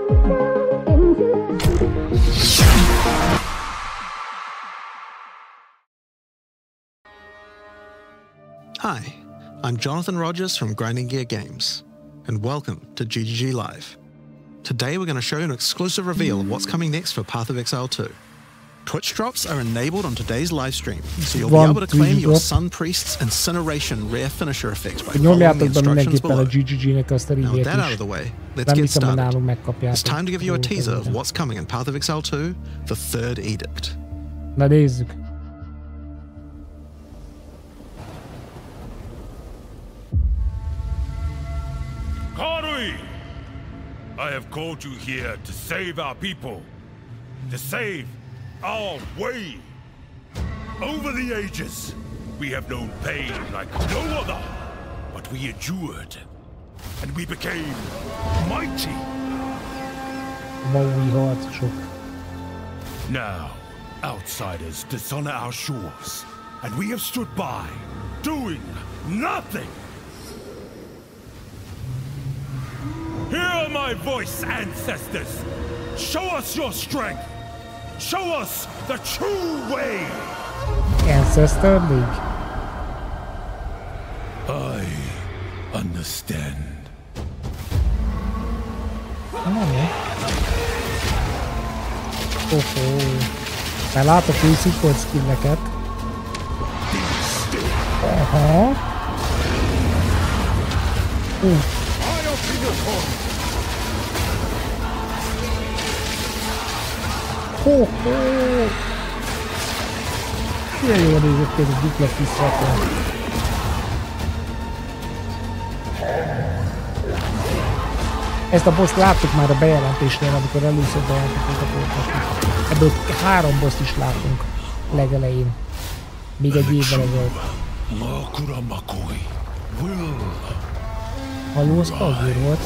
Hi, I'm Jonathan Rogers from Grinding Gear Games, and welcome to GGG Live. Today we're going to show you an exclusive reveal of what's coming next for Path of Exile 2. Twitch drops are enabled on today's live stream, so you'll be able to claim your Sun Priest's Incineration rare finisher effect by following the instructions below. Now with that out of the way, let's get started. It's time to give you a teaser of what's coming in Path of Exile 2, the Third Edict. Na nézzük. I have called you here to save our people, to save our way. Over the ages, we have known pain like no other, but we endured, and we became mighty. Now, outsiders dishonor our shores, and we have stood by, doing nothing. Hear my voice, ancestors! Show us your strength! Show us the true way! Ancestor League. I understand. Már látok új support skilleket. Aha. Milyen jól nézett ki ez a dupla piszratlan. Ezt a boss láttuk már a bejelentésnél, amikor először bejelentették a folytatást. Ebből 3 boss is látunk legelején. Még egy évvel ezelőtt. Halló, az azért volt.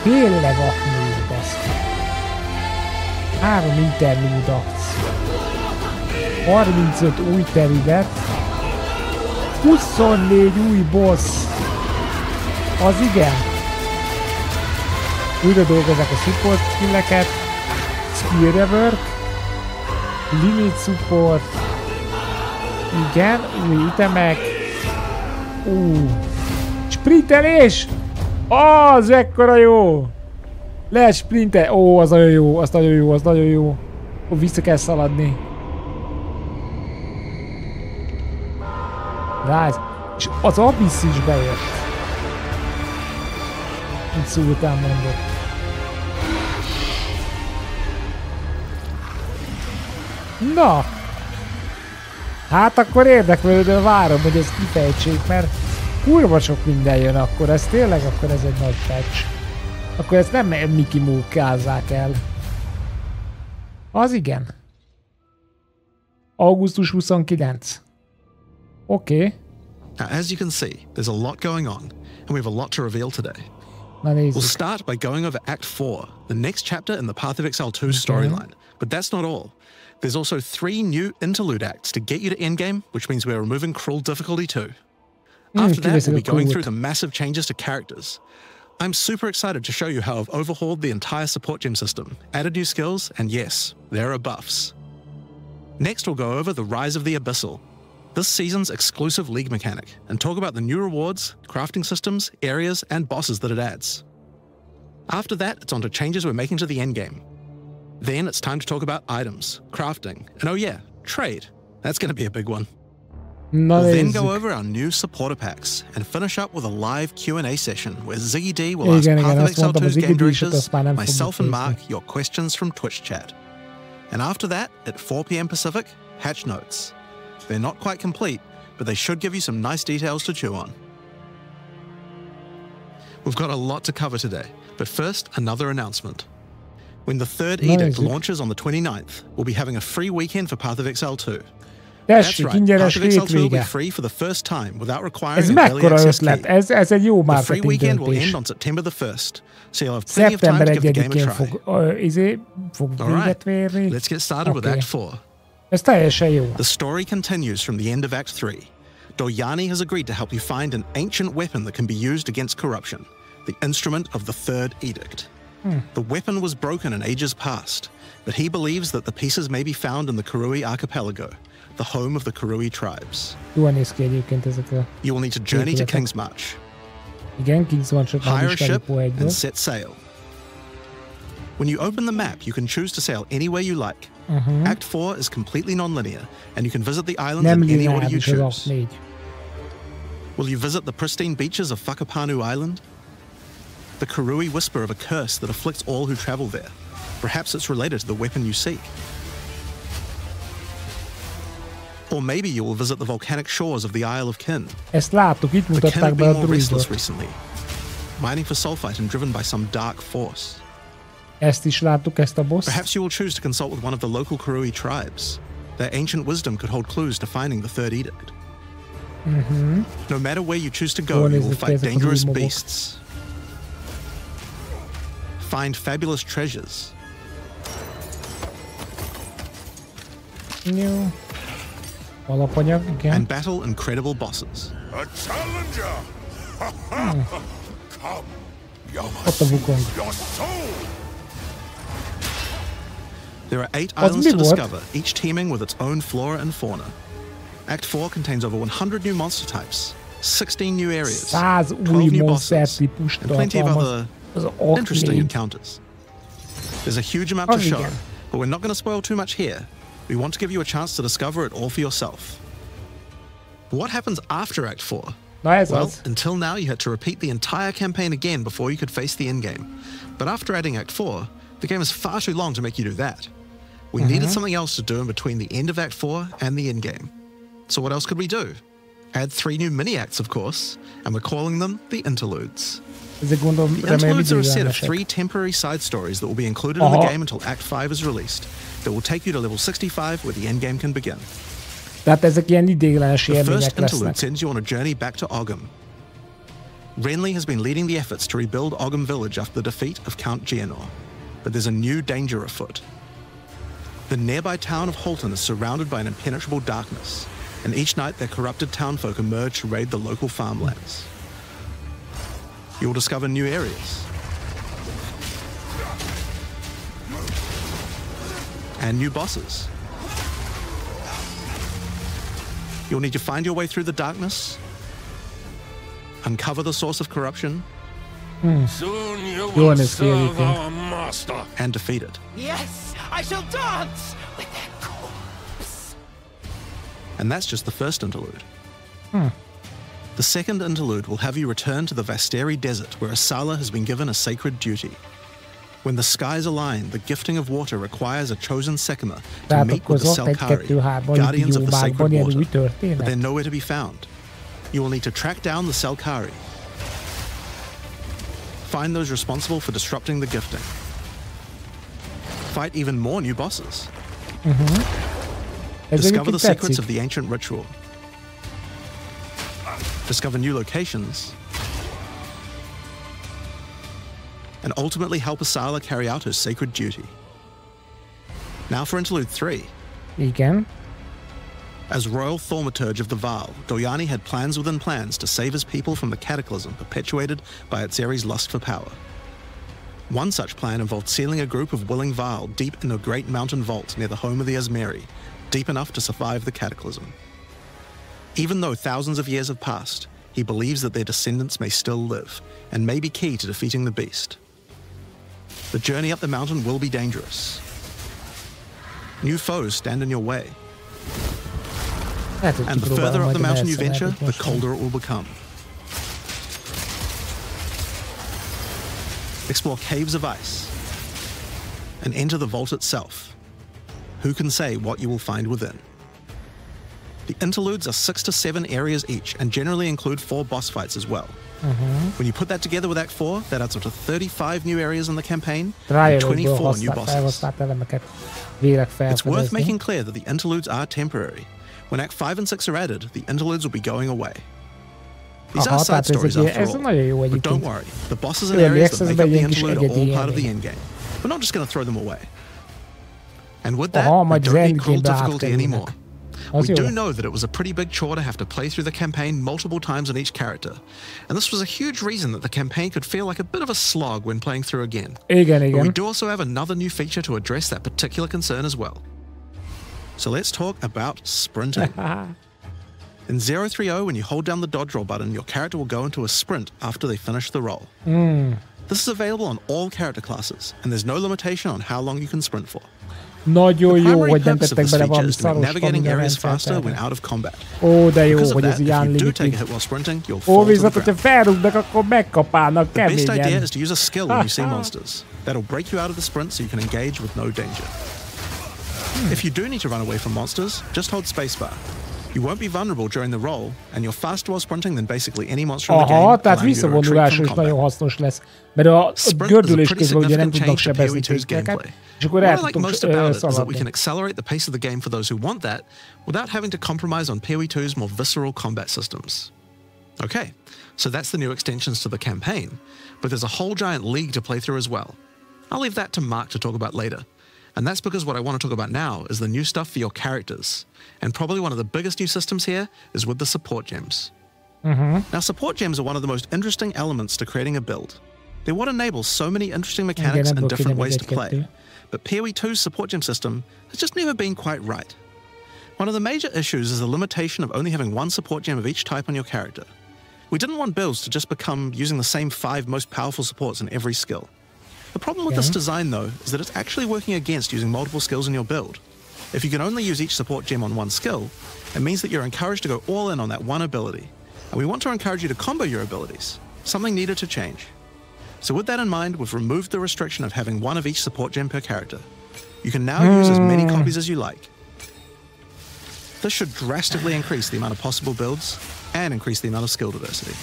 Tényleg aknő, baszki. 3 interlude akció. 35 új terület. 24 új boss. Az igen. Újra dolgozzák a support skilleket. Skill rework. Limit support. Igen, új itemek. Sprintelés! Az ekkora jó! Lehet sprintel. Az nagyon jó, az nagyon jó, az nagyon jó. Vissza kell szaladni. Nice. És az Abyss is bejött. Mint szó után mondott. Na! Hát akkor érdeklődően várom, hogy ezt kifejtsék, mert kurva sok minden jön akkor, ez tényleg, akkor ez egy nagy patch. Akkor ezt nem Mickey Mouse-kázzák el. Az igen. Augusztus 29. Oké. Now, as you can see, there's a lot going on, and we have a lot to reveal today. Na nézzük. We'll start by going over Act 4, the next chapter in the Path of Exile 2 storyline. But that's not all. There's also 3 new interlude acts to get you to endgame, which means we're removing cruel difficulty too. After that, we'll be going through the massive changes to characters. I'm super excited to show you how I've overhauled the entire support gem system, added new skills, and yes, there are buffs. Next, we'll go over the Rise of the Abyssal, this season's exclusive league mechanic, and talk about the new rewards, crafting systems, areas, and bosses that it adds. After that, it's on to changes we're making to the endgame. Then it's time to talk about items, crafting, and oh yeah, trade. That's going to be a big one. We'll then go over our new supporter packs and finish up with a live Q&A session where Ziggy D will ask Path of Exile 2's game directors, myself and Mark, your questions from Twitch chat. And after that, at 4 PM Pacific, hatch notes. They're not quite complete, but they should give you some nice details to chew on. We've got a lot to cover today, but first, another announcement. When the Third Edict launches on the 29th, we'll be having a free weekend for Path of Exile 2. That's right, Path of Exile 2 will be free for the first time without requiring an early access key. Ez egy jó The free weekend will end on September the 1st, so you'll have plenty of time to give the game a try. Alright, let's get started with Act 4. Ez teljesen jó. The story continues from the end of Act 3. Doryani has agreed to help you find an ancient weapon that can be used against corruption. the instrument of the third edict. The weapon was broken in ages past, but he believes that the pieces may be found in the Karui archipelago, the home of the Karui tribes. Jól néz ki egyébként ezek a... You will need to journey to King's March. Igen, King's March-ot már Hire a ismerjük ship egyből. and set sail. When you open the map, you can choose to sail anywhere you like. Act 4 is completely non-linear, and you can visit the islands Nem in any order you lineáris az choose. Akt 4. Will you visit the pristine beaches of Whakapanu Island? The Karui whisper of a curse that afflicts all who travel there. Perhaps it's related to the weapon you seek. Or maybe you will visit the volcanic shores of the Isle of Kin. Ezt láttuk, itt The Kin mutatták have be been a more restless druidot. recently, mining for sulfite and driven by some dark force. Ezt is láttuk, ezt a boss. Perhaps you will choose to consult with one of the local Karui tribes. Their ancient wisdom could hold clues to finding the third edict. No matter where you choose to go, Jól you will néznek ki fight ezek az dangerous új mobok. beasts. Find fabulous treasures. Jó. Alapanyag, igen. And battle incredible bosses. A challenger! Come, Ott a Wukong. your soul! There are 8 Az islands mi to volt? discover, each teeming with its own flora and fauna. Act 4 contains over 100 new monster types, 16 new areas, 100 12 új new monster bosses, típust and plenty of tartalmaz. other Az Akt interesting 4. encounters. There's a huge amount to Az show, igen. but we're not going to spoil too much here. We want to give you a chance to discover it all for yourself. What happens after Act 4? Na ez Well, az. until now you had to repeat the entire campaign again before you could face the endgame. But after adding Act 4, the game is far too long to make you do that. We needed something else to do in between the end of Act 4 and the endgame. So what else could we do? Add 3 new mini-acts, of course, and we're calling them the interludes. Ezek gondolom, The remélem interludes are a set of időelmesek. 3 temporary side stories that will be included in the Aha. game until Act 5 is released. That will take you to level 65 where the endgame can begin. Tehát ezek ilyen idéglenes The first élmények interlude lesznek. sends you on a journey back to Ogham. Renly has been leading the efforts to rebuild Ogham village after the defeat of Count Geonor, but there's a new danger afoot. The nearby town of Holton is surrounded by an impenetrable darkness, and each night their corrupted townfolk emerge to raid the local farmlands. You will discover new areas and new bosses. You'll need to find your way through the darkness, uncover the source of corruption, Soon you Jó will néz ki serve egyébként. our master. and defeat it. Yes, I shall dance with their corpse. And that's just the first interlude. The second interlude will have you return to the Vasteri Desert, where Asala has been given a sacred duty. When the skies align, the gifting of water requires a chosen Sekima to Tehát meet akkor with the az ott 1, 2, Selkari, 3 guardians of the videóban sacred ilyen water, új but they're történet. nowhere to be found. You will need to track down the Selkari, find those responsible for disrupting the gifting, fight even more new bosses, Ez discover the egyébként secrets tetszik. of the ancient ritual, discover new locations, and ultimately help Asala carry out her sacred duty. Now for Interlude 3. Igen. As royal thaumaturge of the Vaal, Doyani had plans within plans to save his people from the cataclysm perpetuated by Atzeri's lust for power. One such plan involved sealing a group of willing Vaal deep in a great mountain vault near the home of the Asmeri, deep enough to survive the cataclysm. Even though thousands of years have passed, he believes that their descendants may still live, and may be key to defeating the beast. The journey up the mountain will be dangerous. New foes stand in your way, Lehet, hogy and the kipróbálom further up majd the a mountain you Nelson-et venture, itt the most. colder it will become. Explore caves of ice and enter the vault itself. Who can say what you will find within? The interludes are 6 to 7 areas each and generally include 4 boss fights as well. When you put that together with Act 4, that adds up to 35 new areas in the campaign and Rájövőből 24 new bosses. felhasznált elemeket vélek It's worth felfedezni. making clear that the interludes are temporary. When Act 5 and 6 are added, the interludes will be going away. These Aha, are side tehát stories ez egy- after ez all. nagyon jó But egyébként. don't worry, the bosses and Early areas that access-ben make up the ilyen kis interlude are all egyedi part of the élmény. endgame. We're not just going to throw them away. And with that, Aha, we majd az don't need cruel endgame-be difficulty átkerülnek. anymore. Az We jó. do know that it was a pretty big chore to have to play through the campaign multiple times on each character, and this was a huge reason that the campaign could feel like a bit of a slog when playing through again. Igen, But we igen. do also have another new feature to address that particular concern as well. So let's talk about sprinting. In 030, when you hold down the dodge roll button, your character will go into a sprint after they finish the roll. This is available on all character classes, and there's no limitation on how long you can sprint for. Nagyon The jó, primary hogy nem purpose of tettek this bele feature valami is to make szaros navigating stamina areas faster rendszert. when out of combat. Ó, de jó, Because of hogy ez that, így if you do take a unlimited. hit while sprinting, you'll Ó, fall to the viszont, hogyha ground. felrúgnak, akkor megkapálnak The best idea keményen. is to use a skill when you see monsters. That'll break you out of the sprint so you can engage with no danger. If you do need to run away from monsters, just hold spacebar. You won't be vulnerable during the roll, and you're faster while sprinting than basically any monster in the game, Aha, tehát allowing you to retreat visszavonulásra from is combat. nagyon hasznos lesz. Mert a Sprint gördülés is a pretty közben ugye nem significant tudnak change to sebezni PoE2's téteket, gameplay. és akkor What el I like tudtok most about it is that we szaladni. can accelerate the pace of the game for those who want that without having to compromise on PoE2's more visceral combat systems. Okay, so that's the new extensions to the campaign, but there's a whole giant league to play through as well. I'll leave that to Mark to talk about later. And that's because what I want to talk about now is the new stuff for your characters. And probably one of the biggest new systems here is with the support gems. Now, support gems are one of the most interesting elements to creating a build. They're what enables so many interesting mechanics and different ways to play. But PoE2's support gem system has just never been quite right. One of the major issues is the limitation of only having one support gem of each type on your character. We didn't want builds to just become using the same 5 most powerful supports in every skill. The problem with this design, though, is that it's actually working against using multiple skills in your build. If you can only use each support gem on one skill, it means that you're encouraged to go all in on that one ability. And we want to encourage you to combo your abilities, something needed to change. So with that in mind, we've removed the restriction of having one of each support gem per character. You can now use as many copies as you like. This should drastically increase the amount of possible builds and increase the amount of skill diversity.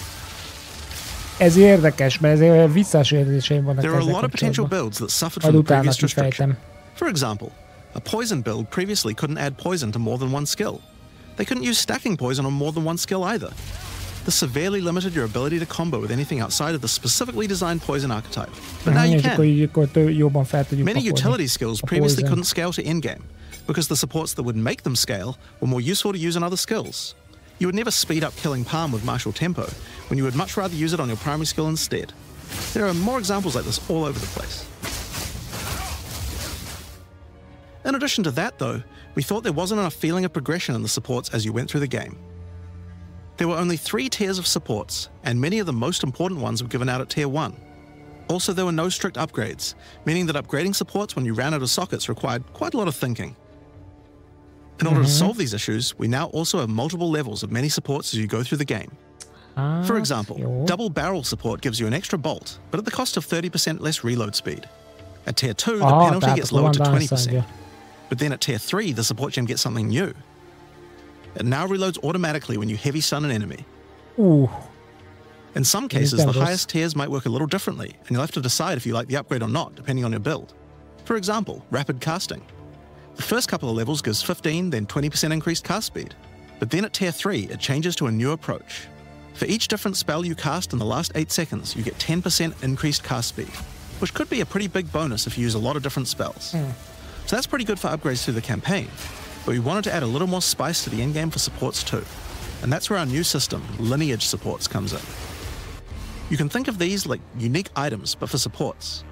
Ez érdekes, mert ezért visszasérüléseim vannak There are a ezzel lot of potential kapcsolatban. builds that suffered Majd from the utána previous restriction. kifejtem. For example, a poison build previously couldn't add poison to more than one skill. They couldn't use stacking poison on more than one skill either. This severely limited your ability to combo with anything outside of the specifically designed poison archetype. But now you És akkor can. így akkor jobban fel tudjuk Many pakolni utility skills a previously poison. couldn't scale to endgame because the supports that would make them scale were more useful to use in other skills. You would never speed up killing Palm with martial tempo when you would much rather use it on your primary skill instead. There are more examples like this all over the place. In addition to that, though, we thought there wasn't enough feeling of progression in the supports as you went through the game. There were only 3 tiers of supports, and many of the most important ones were given out at Tier 1. Also, there were no strict upgrades, meaning that upgrading supports when you ran out of sockets required quite a lot of thinking. In order to solve these issues, we now also have multiple levels of many supports as you go through the game. For example, jó. double barrel support gives you an extra bolt, but at the cost of 30% less reload speed. At Tier 2, the penalty tehát gets akkor lowered to van 20%. downside-ja. But then at Tier 3, the support gem gets something new. It now reloads automatically when you heavy stun an enemy. In some cases, the Nintendo's. highest tiers might work a little differently, and you'll have to decide if you like the upgrade or not, depending on your build. For example, rapid casting. The first couple of levels gives 15, then 20% increased cast speed. But then at Tier 3, it changes to a new approach. For each different spell you cast in the last 8 seconds, you get 10% increased cast speed, which could be a pretty big bonus if you use a lot of different spells. So that's pretty good for upgrades through the campaign, but we wanted to add a little more spice to the endgame for supports too. And that's where our new system, lineage supports, comes in. You can think of these like unique items, but for supports.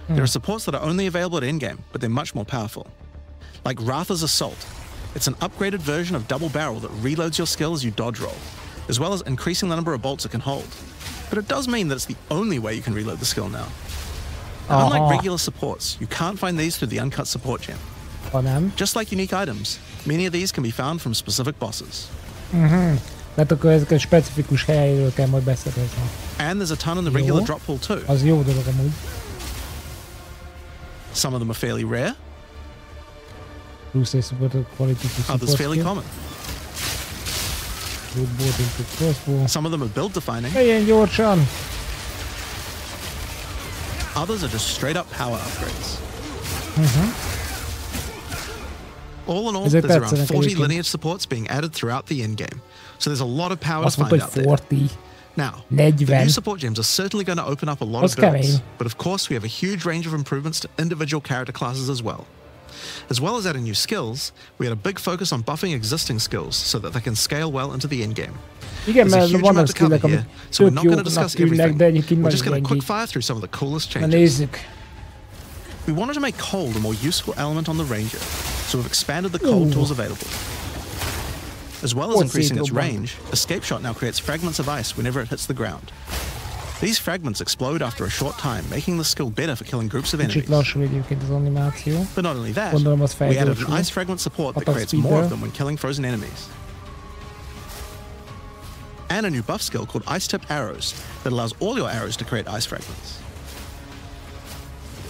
There are supports that are only available at endgame, but they're much more powerful. Like Ratha's Assault. It's an upgraded version of Double Barrel that reloads your skill as you dodge roll, as well as increasing the number of bolts it can hold. But it does mean that it's the only way you can reload the skill now. And unlike regular supports, you can't find these through the uncut support gem. Ha nem. Just like unique items, many of these can be found from specific bosses. Tehát akkor ezeket specifikus helyről kell majd beszerezni. And there's a ton in the regular Jó. drop pool too. Az jó dolog amúgy. Some of them are fairly rare, Plusz egy support quality to others fairly support common. skill. Bolt into crossbow. Some of them are build defining, Ilyen gyorsan! others are just straight up power upgrades. All in all, Ezek there's around tetszenek 40 egyébként. lineage supports being added throughout the endgame. So there's a lot of power Azt to mondta, find hogy out there. 40. Now, the 40. new support gems are certainly going to open up a lot Az of builds, kemény. but of course we have a huge range of improvements to individual character classes as well. As well as adding new skills, we had a big focus on buffing existing skills so that they can scale well into the endgame. Igen, There's a mert huge vannak amount to cover skillek, amik here, so we're tök not going to jóknak discuss tűnnek, everything. de egyébként We're nagyon just going to quick gyengék. fire through some of the coolest Na changes. nézzük. We wanted to make cold a more useful element on the Ranger, so we've expanded the cold tools available. As well as increasing its range, Escape Shot now creates fragments of ice whenever it hits the ground. These fragments explode after a short time, making the skill better for killing groups of Kicsit enemies. lassú egyébként az animáció. But not only that, Gondolom az we added felgyorsul. an ice fragment support that Attack creates more of speedből. them when killing frozen enemies. And a new buff skill called Ice-Tipped Arrows that allows all your arrows to create ice fragments.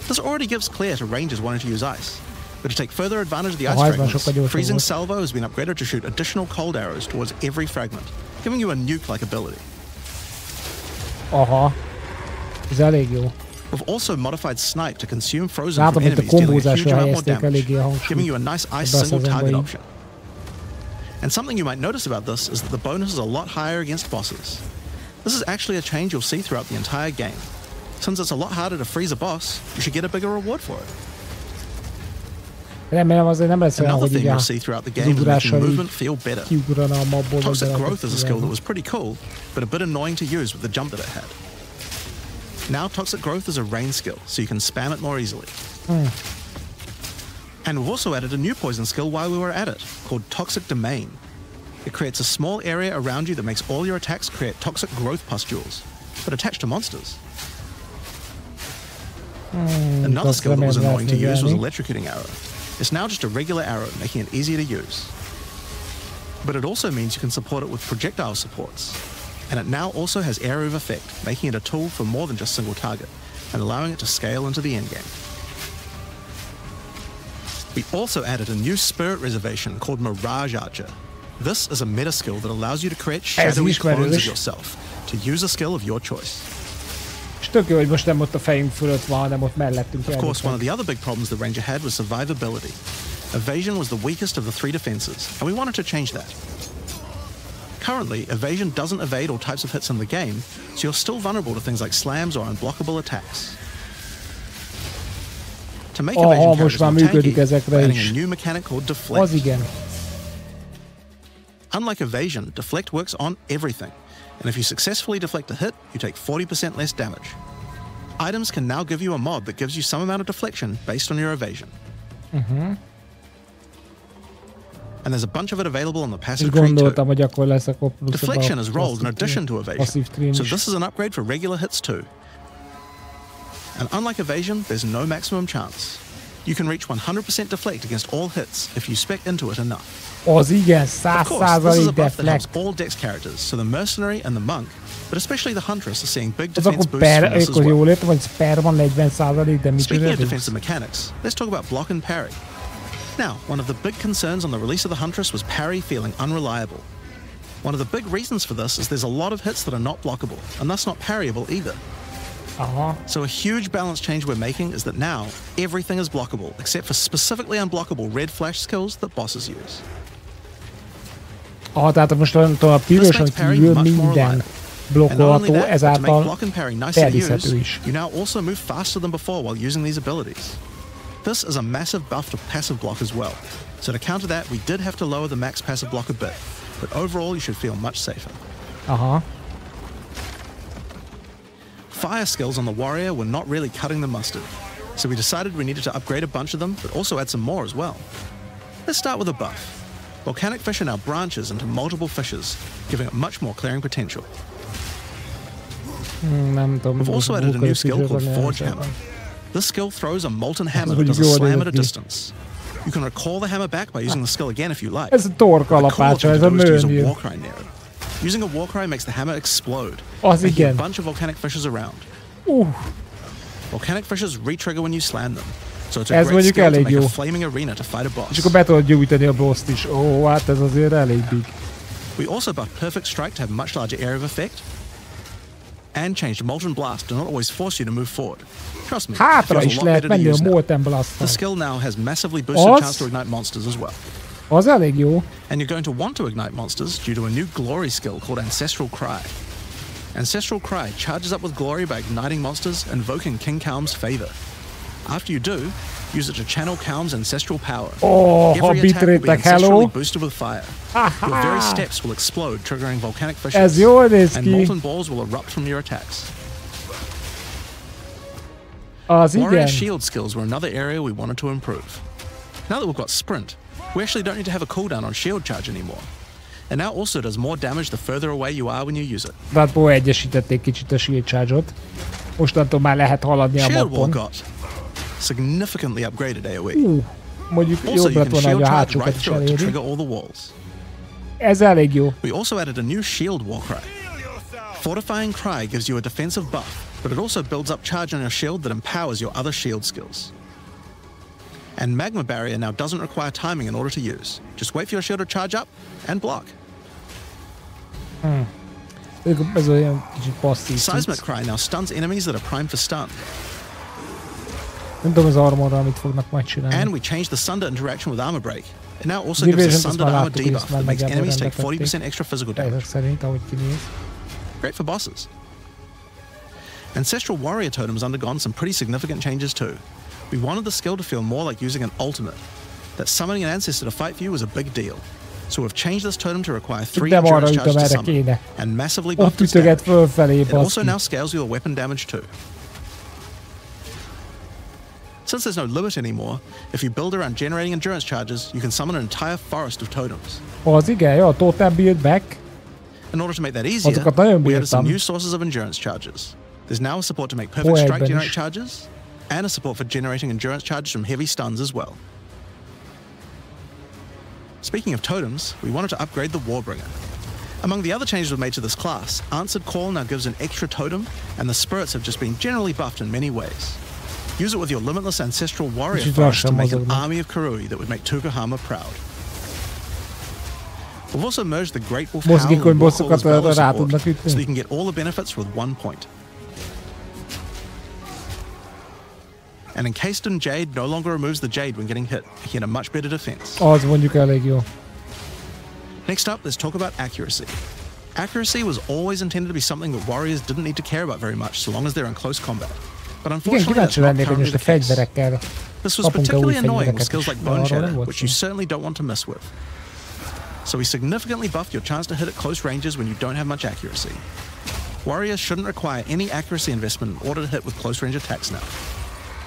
This already gives clear to rangers wanting to use ice. But to take further advantage of the ice fragments, Freezing Salvo has been upgraded to shoot additional cold arrows towards every fragment, giving you a nuke-like ability. Aha. Ez elég jó. We've also modified Snipe to consume frozen Látom, from hogy a enemies, dealing a huge kombózásra amount more helyezték eléggé a damage, giving you hangsúlyt. a nice ice single target option. And something you might notice about this is that the bonus is a lot higher against bosses. This is actually a change you'll see throughout the entire game. Since it's a lot harder to freeze a boss, you should get a bigger reward for it. Remélem azért nem lesz olyan, Another hogy theme így you'll see throughout the game is making movement feel better. kiugrana a mapból. Toxic Growth is a skill that was pretty cool, but a bit annoying to use with the jump that it had. Now Toxic Growth is a rain skill, so you can spam it more easily. And we've also added a new poison skill while we were at it, called Toxic Domain. It creates a small area around you that makes all your attacks create toxic growth pustules, but attached to monsters. Another skill that was annoying to use was Electrocuting Arrow. It's now just a regular arrow, making it easier to use. But it also means you can support it with projectile supports. And it now also has area of effect, making it a tool for more than just single target, and allowing it to scale into the endgame. We also added a new spirit reservation called Mirage Archer. This is a meta skill that allows you to create shadowy clones of yourself, to use a skill of your choice. És tök jó, hogy most nem ott a fejünk fölött van, hanem ott mellettünk. Of course, one of the other big problems the Ranger had was survivability. Evasion was the weakest of the three defenses, and we wanted to change that. Currently, evasion doesn't evade all types of hits in the game, so you're still vulnerable to things like slams or unblockable attacks. To make evasion characters more tanky, we're adding a new mechanic called Deflect. Az igen. Unlike evasion, Deflect works on everything, and if you successfully deflect a hit, you take 40% less damage. Items can now give you a mod that gives you some amount of deflection based on your evasion. And there's a bunch of it available on the passive tree too. Deflection is rolled in addition to evasion, so this is an upgrade for regular hits too. And unlike evasion, there's no maximum chance. You can reach 100% deflect against all hits if you spec into it enough. Az igen, Of course, this is a buff that helps deflect. all Dex characters, so the Mercenary and the Monk, but especially the Huntress are seeing big Az defense akkor boosts from this as akkor jól well. értem, hogy spare van 40%, de Speaking micsoda of defensive mechanics, let's talk about block and parry. Now, one of the big concerns on the release of the Huntress was parry feeling unreliable. One of the big reasons for this is there's a lot of hits that are not blockable, and thus not parryable either. So a huge balance change we're making is that now everything is blockable, except for specifically unblockable red flash skills that bosses use. Tehát most a piroson kívül minden blokkolható, ezáltal természetű is. You now also move faster than before while using these abilities. This is a massive buff to passive block as well. So to counter that, we did have to lower the max passive block a bit, but overall you should feel much safer. Fire skills on the warrior were not really cutting the mustard, so we decided we needed to upgrade a bunch of them, but also add some more as well. Let's start with a buff. Volcanic Fissure now branches into multiple fissures, giving it much more clearing potential. We've also added a new skill called Forge Hammer. This skill throws a molten hammer that does a slam at a distance. You can recall the hammer back by using the skill again if you like. Ez a torkalapácsa, ez a mőnyű. Using a war cry makes the hammer explode, Az making igen. a bunch of volcanic fissures around. Volcanic fissures re-trigger when you slam them, so it's a Ez great mondjuk skill to elég make jó. a flaming arena to fight a És boss. akkor be tudod gyújtani a boss-t is. Hát ez azért elég big. We also buffed Perfect Strike to have much larger area of effect, and changed Molten Blast to not always force you to move forward. Trust me, it Hátra feels is a lot lehet better to menni use a now. Molten Blast-tal. The skill now has massively boosted Az? chance to ignite monsters as well. Az elég jó. And you're going to want to ignite monsters due to a new glory skill called Ancestral Cry. Ancestral Cry charges up with glory by igniting monsters, invoking King Kaum's favor. After you do, use it to channel Calm's ancestral power. Oh, Every attack will be bitrate, hello. ancestrally boosted with fire. Your very steps will explode, triggering volcanic Ez fissures, jól néz and ki. molten balls will erupt from your attacks. Az Warrior igen. shield skills were another area we wanted to improve. Now that we've got sprint, we actually don't need to have a cooldown on shield charge anymore. It now also does more damage the further away you are when you use it. Tehát egyesítették kicsit a shield charge-ot. Mostantól már lehet haladni a Shield wall mappon. got significantly upgraded AoE. Mondjuk Also, jobb you lett can volna, hogy shield a charge hátsókat right is through it to eléri. trigger all the walls. Ez elég jó. We also added a new shield war cry. Fortifying Cry gives you a defensive buff, but it also builds up charge on your shield that empowers your other shield skills. And Magma Barrier now doesn't require timing in order to use. Just wait for your shield to charge up and block. Ez olyan kicsit passzív. Seismic Cry now stuns enemies that are primed for stun. Nem tudom az armorral mit fognak majd csinálni. And we changed the Sunder interaction with Armor Break. It now also Division, gives a azt Sundered már Armor láttuk, hogy debuff ezt már that makes nagyjából enemies take rendetették. 40% extra physical damage. Ezek szerint, ahogy kinéz. Great for bosses. Ancestral Warrior Totem has undergone some pretty significant changes too. We wanted the skill to feel more like using an ultimate. That summoning an ancestor to fight for you was a big deal. So we've changed this totem to require 3 Nem arra endurance ütöm, charges to erre summon, kéne. and massively Ott buffed its ütöget damage. fölfelé, It also baszki. now scales your weapon damage too. Since there's no limit anymore, if you build around generating endurance charges, you can summon an entire forest of totems. Az igen, jó, a totem build back. In order to make that easier, Azokat nagyon we added some bírtam. new sources of endurance charges. There's now a support to make perfect strike Ebben generate is. charges, and a support for generating endurance charges from heavy stuns as well. Speaking of totems, we wanted to upgrade the Warbringer. Among the other changes we've made to this class, Answered Call now gives an extra totem, and the spirits have just been generally buffed in many ways. Use it with your limitless ancestral warrior Kicsit forest to lassan make an mozognak. army of Karui that would make Tukahama proud. We've also merged the Great Wolf Howl Mozgékony and Warhawk's bosszokat Valor rá support, tudnak ütni. so you can get all the benefits with 1 point. And Encased in Jade no longer removes the Jade when getting hit, making it a much better defense. Az mondjuk elég jó. Next up, let's talk about accuracy. Accuracy was always intended to be something that warriors didn't need to care about very much so long as they're in close combat. But Igen, unfortunately, that's kíváncsi not lennék, hogy currently most the a case. fegyverekkel This was kapunk-e új particularly annoying with fegyvereket skills is. like Bone Arról nem Shatter, volt which you szó. certainly don't want to mess with. So we significantly buffed your chance to hit at close ranges when you don't have much accuracy. Warriors shouldn't require any accuracy investment in order to hit with close range attacks now.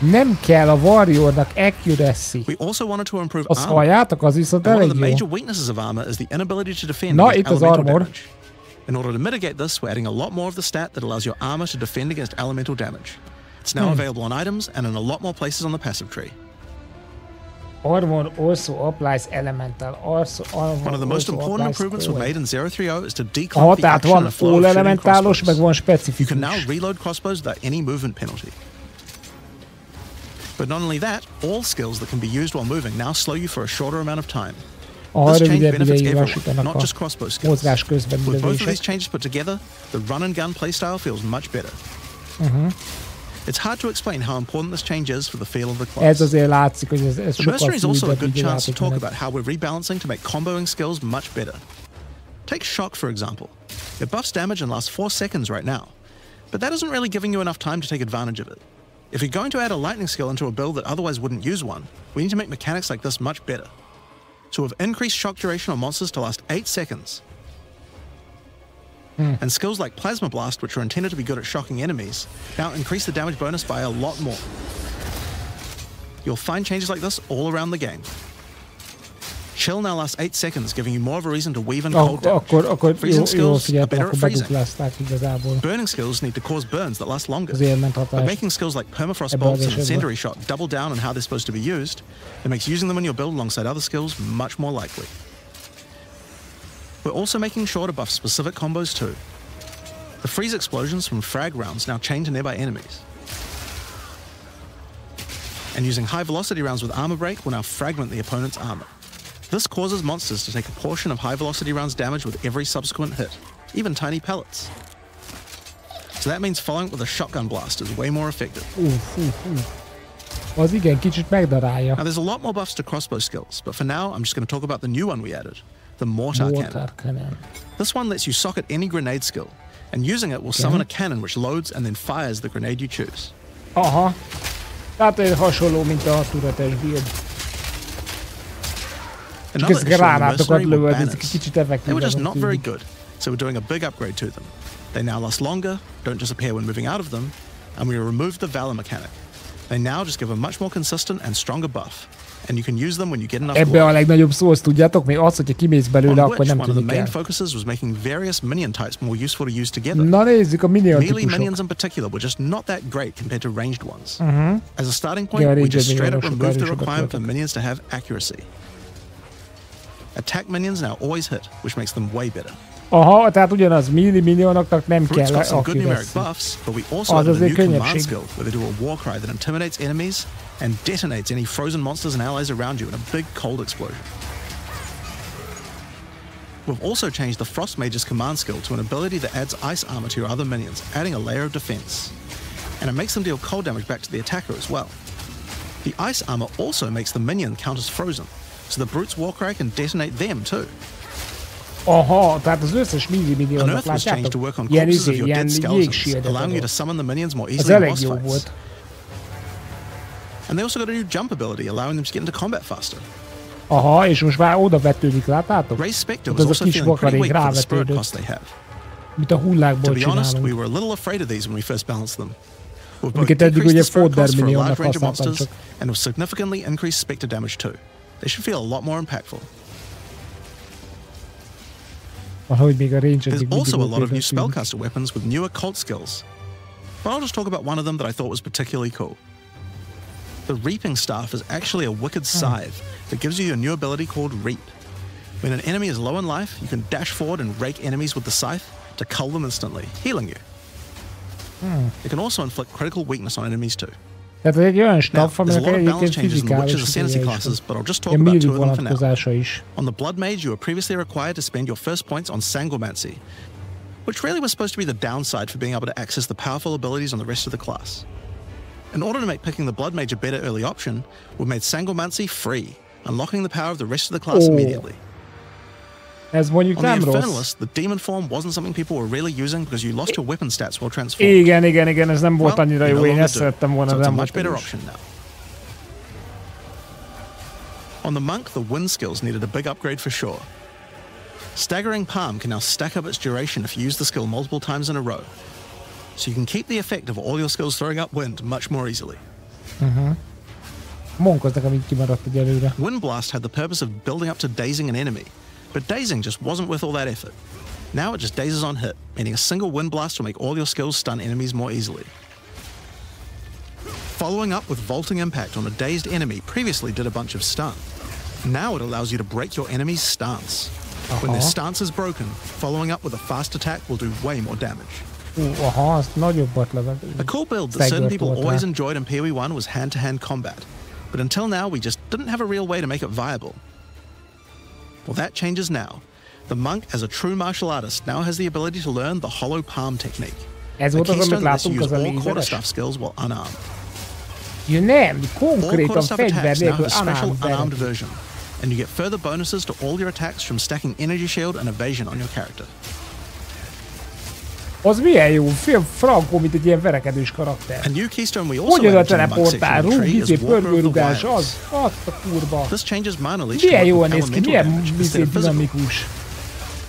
Nem kell a warriornak accuracy. We also wanted to improve Azt armor. halljátok, az viszont And one of elég the jó. major weaknesses of armor is the inability to defend Na, against itt az elemental armor. damage. In order to mitigate this, we're adding a lot more of the stat that allows your armor to defend against elemental damage. It's now available on items and in a lot more places on the passive tree. Armor also applies elemental. One of the most important improvements we've made in 030 is to Aha, decomp the tehát action van and flow all of shooting elementalos, meg crossbows. van You specifikus. can now reload crossbows without any movement penalty. But not only that, all skills that can be used while moving now slow you for a shorter amount of time. A This change rövidebb benefits ideig everyone, lassítanak not a just crossbow skills. mozgás közben With both of these lövések. changes put together, the run and gun playstyle feels much better. It's hard to explain how important this change is for the feel of the class. Ez azért látszik, hogy ez The sokkal Mercenary is also a fluidebb good így a chance to talk játékmenet. about how we're rebalancing to make comboing skills much better. Take Shock, for example. It buffs damage and lasts 4 seconds right now, but that isn't really giving you enough time to take advantage of it. If you're going to add a lightning skill into a build that otherwise wouldn't use one, we need to make mechanics like this much better. So we've increased shock duration on monsters to last 8 seconds. And skills like Plasma Blast, which are intended to be good at shocking enemies, now increase the damage bonus by a lot more. You'll find changes like this all around the game. Chill now lasts 8 seconds, giving you more of a reason to weave in cold damage. Akkor Freezing jól skills are figyeltem, better akkor at freezing. beduplázták igazából. Burning skills need to cause burns that last longer. Az élment But hatás. making skills like Permafrost Ebben az Bolts and esetben. Incendiary Shot double down on how they're supposed to be used, it makes using them in your build alongside other skills much more likely. We're also making sure to buff specific combos too. The freeze explosions from frag rounds now chain to nearby enemies. And using high velocity rounds with armor break will now fragment the opponent's armor. This causes monsters to take a portion of high velocity rounds damage with every subsequent hit, even tiny pellets. So that means following it with a shotgun blast is way more effective. Az igen, kicsit megdarálja. Now there's a lot more buffs to crossbow skills, but for now I'm just going to talk about the new one we added, the Mortar Cannon. Mortar Cannon. This one lets you socket any grenade skill, and using it will summon a cannon which loads and then fires the grenade you choose. Aha. Tehát egy hasonló, mint a turetes build. Csak Another ezt issue on the gránátokat mercenary were lövöld, banners. ezek kicsit They were effektívek. just not very good, so we're doing a big upgrade to them. They now last longer, don't disappear when moving out of them, and we removed the valor mechanic. They now just give a much more consistent and stronger buff, and you can use them when you get enough Ebben glory. a legnagyobb szó, azt tudjátok, még az, hogyha kimész belőle, On akkor nem which one of the tűnik main el. focuses was making various minion types more useful to use together. Na nézzük a minion Melee típusok. minions in particular were just not that great compared to ranged ones. As a starting Yeah, point, we ranged just straight up minions removed the sokkal requirement for erősebbek minions to have accuracy. Attack minions now always hit, which makes them way better. Aha, tehát ugyanaz, minionoknak nem Brutes kell got some good aktív numeric lesz. buffs, but we also Az added a azért new command könnyebbség. skill where they do a war cry that intimidates enemies and detonates any frozen monsters and allies around you in a big cold explosion. We've also changed the Frost Mage's command skill to an ability that adds ice armor to your other minions, adding a layer of defense. And it makes them deal cold damage back to the attacker as well. The ice armor also makes the minion count as frozen, so the Brute's war cry can detonate them too. Aha, tehát az összes An minionok, Earth was changed to látjátok? work on Ilyen corpses of your ilyen dead skeletons, jégsiedet allowing you to adott. summon the minions more Az easily in elég boss jó fights. volt. And they also got a new jump ability, allowing them to get into combat faster. Aha, és most már oda vetődik, láttátok? Ray Spectre Ott was az a also kis feeling pretty vakarék weak for the spirit rávetődött, cost they have. mint a To hullákból be honest, we csinálunk. were a little afraid of these when we first balanced them. We've both Amiket eddig decreased ugye the spirit fodder cost for a minionnak large range of használtam monsters, csak. and have significantly increased Spectre damage too. They should feel a lot more impactful. Valahogy még a range There's eddig also a lot of new mindig spellcaster weapons with newer cult skills. But I'll just talk about one of them that I thought was particularly cool. The Reaping Staff is actually a wicked scythe that gives you a new ability called Reap. When an enemy is low in life, you can dash forward and rake enemies with the scythe to cull them instantly, healing you. It can also inflict critical weakness on enemies too. Tehát egy olyan Now, staff, there's a aminek lot of balance egyébként changes in the Witches' fizikális Ascendancy ügye is classes, van. but I'll just talk Ilyen about milli two of them for now. vonatkozása is. On the Blood Mage, you were previously required to spend your first points on Sangomancy, which really was supposed to be the downside for being able to access the powerful abilities on the rest of the class. In order to make picking the Blood Mage a better early option, we've made Sangomancy free, unlocking the power of the rest of the class Oh. immediately. Ez mondjuk On the nem rossz. Infernalist, the Demon form wasn't something people were really using because you lost your weapon stats while transformed. Igen, ez nem volt Well, annyira you jó, no én longer ezt do, szerettem volna, so de it's a nem much volt better erős. option now. On the Monk, the wind skills needed a big upgrade for sure. Staggering Palm can now stack up its duration if you use the skill multiple times in a row, so you can keep the effect of all your skills throwing up wind much more easily. Monkoznak, amíg kimaradt egyelőre. Wind Blast had the purpose of building up to dazing an enemy, but dazing just wasn't worth all that effort. Now it just dazes on hit, meaning a single Wind Blast will make all your skills stun enemies more easily. Following up with Vaulting Impact on a dazed enemy previously did a bunch of stun. Now it allows you to break your enemy's stance. When their stance is broken, following up with a fast attack will do way more damage. Aha, azt nagyobbat lövök. A cool build that certain Staggered people volt always rá. enjoyed in PoE 1 was hand-to-hand combat, but until now we just didn't have a real way to make it viable. Well, that changes now. The Monk, as a true martial artist, now has the ability to learn the hollow palm technique. Ez A volt az, amit keystone that lets you látunk, use az a all lézeres. quarterstaff skills while unarmed. Ja nem, All konkrétan quarterstaff fegyver attacks now nélkül have a special unarmed unarmed version, and you get further bonuses to all your attacks from stacking energy shield and evasion on your character. Az milyen jó, Franco, mint egy ilyen verekedős karakter. A new keystone we also Hogy oda added to the Monk teleportál, section of the tree is rúg, Walker of the pörgőrugás, Wilds. az, azt a kurva. This changes mana leech to Milyen work jól with néz ki, elemental milyen damage instead of physical, dinamikus.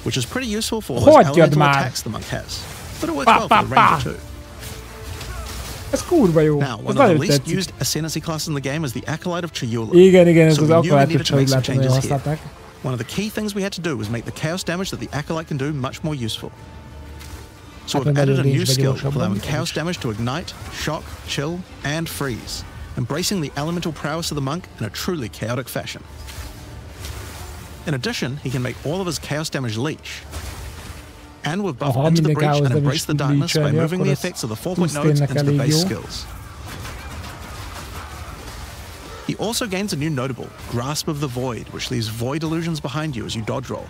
which is pretty useful for all those Hagyjad elemental már! attacks the Monk has. But it works Pa, well pa, for the pa. Ranger too. Ez kurva jó, Now, ez one of the nagyon least tetszik. used ascendancy classes in the game is the Acolyte of Chayula. Igen, ez So az we knew we akarátot needed to csak make some látom, hogy changes here. használták. One of the key things we had to do was make the chaos damage that the Acolyte can do much more useful. So Hát, we've hogy added a nagyon new range-be skill gyorsabban allowing is. chaos damage to ignite, shock, chill, and freeze, embracing the elemental prowess of the Monk in a truly chaotic fashion. In addition, he can make all of his chaos damage leech. And we've buffed Aha, into the minden breach chaos and damage embraced the tud darkness by leechelni, moving akkor the az effects of the 4-point plusz nodes tényleg into the elég base jó. skills. He also gains a new notable, Grasp of the Void, which leaves void illusions behind you as you dodge roll.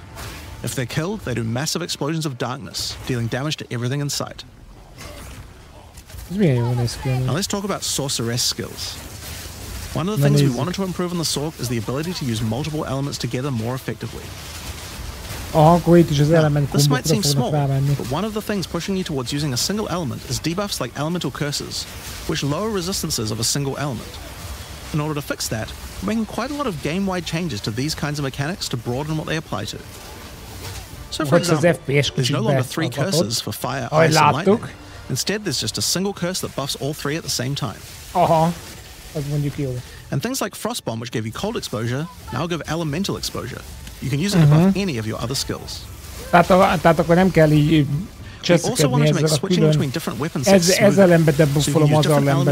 If they're killed, they do massive explosions of darkness, dealing damage to everything in sight. Ez milyen jól néz ki. Now let's talk about sorceress skills. One of the Na things we nézzük. wanted to improve on the Sorc is the ability to use multiple elements together more effectively. Akkor itt is az element This might seem kombokra fognak small, rámenni. but one of the things pushing you towards using a single element is debuffs like elemental curses, which lower resistances of a single element. In order to fix that, we're making quite a lot of game-wide changes to these kinds of mechanics to broaden what they apply to. So for example, there's no longer 3 curses for fire, ice, and lightning. Instead, there's just a single curse that buffs all 3 at the same time. Aha, az mondjuk jó. And things like Frost Bomb, which gave you cold exposure, now give elemental exposure. You can use it to buff any of your other skills. Tehát akkor nem kell így We also want to make switching between different weapon sets ezzel ember smoother, buffalom, az ellen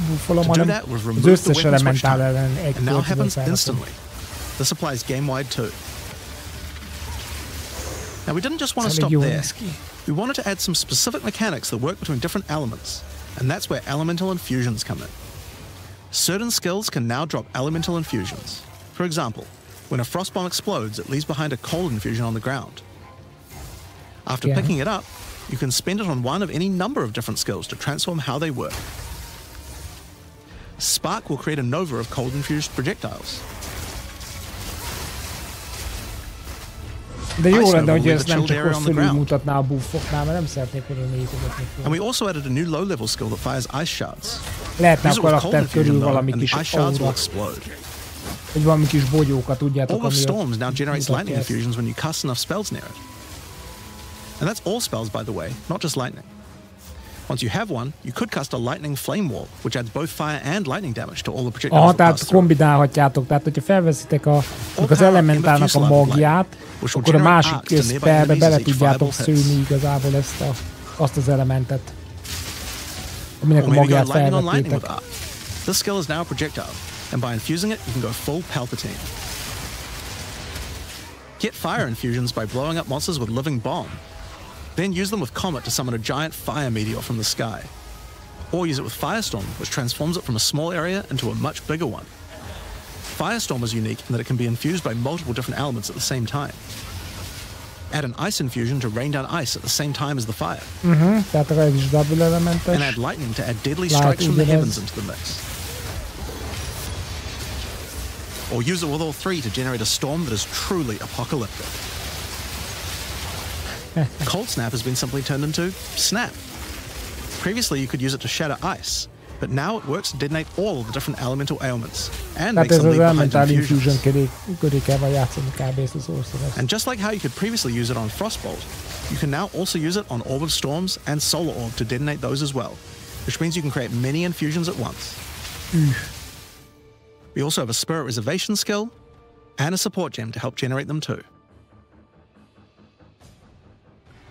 buffalom, hanem az összes elementál ellen egy and now happens instantly. This applies game-wide too. Now we didn't just want to stop there. We wanted to add some specific mechanics that work between different elements, and that's where elemental infusions come in. Certain skills can now drop elemental infusions. For example, when a frost bomb explodes, it leaves behind a cold infusion on the ground. After picking it up, you can spend it on one of any number of different skills to transform how they work. Spark will create a nova of cold-infused projectiles. De jó lenne, hogy ezt nem csak fölülmutatná a buffoknál, mert nem szeretnék oda nézegetni. And we also added a new low-level skill that fires ice shards. Lehetne a karakter körül valami kis aura. Vagy valami kis bogyókat, tudjátok, Orb of Storms now generates lightning infusions when you cast enough spells near it. And that's all spells, by the way, not just lightning. Once you have one, you could cast a lightning flame wall, which adds both fire and lightning damage to all the projectiles that pass tehát kombinálhatjátok. Tehát, hogyha felveszitek az elementálnak a magját, akkor a másik spellbe bele tudjátok szőni igazából azt az elementet, aminek a magját felvettétek. This skill is now a projectile, and by infusing it, you can go full Palpatine. Get fire infusions by blowing up monsters with living bomb. Then use them with Comet to summon a giant fire meteor from the sky. Or use it with Firestorm, which transforms it from a small area into a much bigger one. Firestorm is unique in that it can be infused by multiple different elements at the same time. Add an ice infusion to rain down ice at the same time as the fire. Tehát ez is double elementes. And add lightning to add deadly strikes from the heavens into the mix. Or use it with all 3 to generate a storm that is truly apocalyptic. Cold Snap has been simply turned into Snap. Previously you could use it to shatter ice, but now it works to detonate all of the different elemental ailments and makes them leave behind infusions. And just like how you could previously use it on Frostbolt, you can now also use it on Orb of Storms and Solar Orb to detonate those as well, which means you can create many infusions at once. We also have a Spirit Reservation skill and a support gem to help generate them too.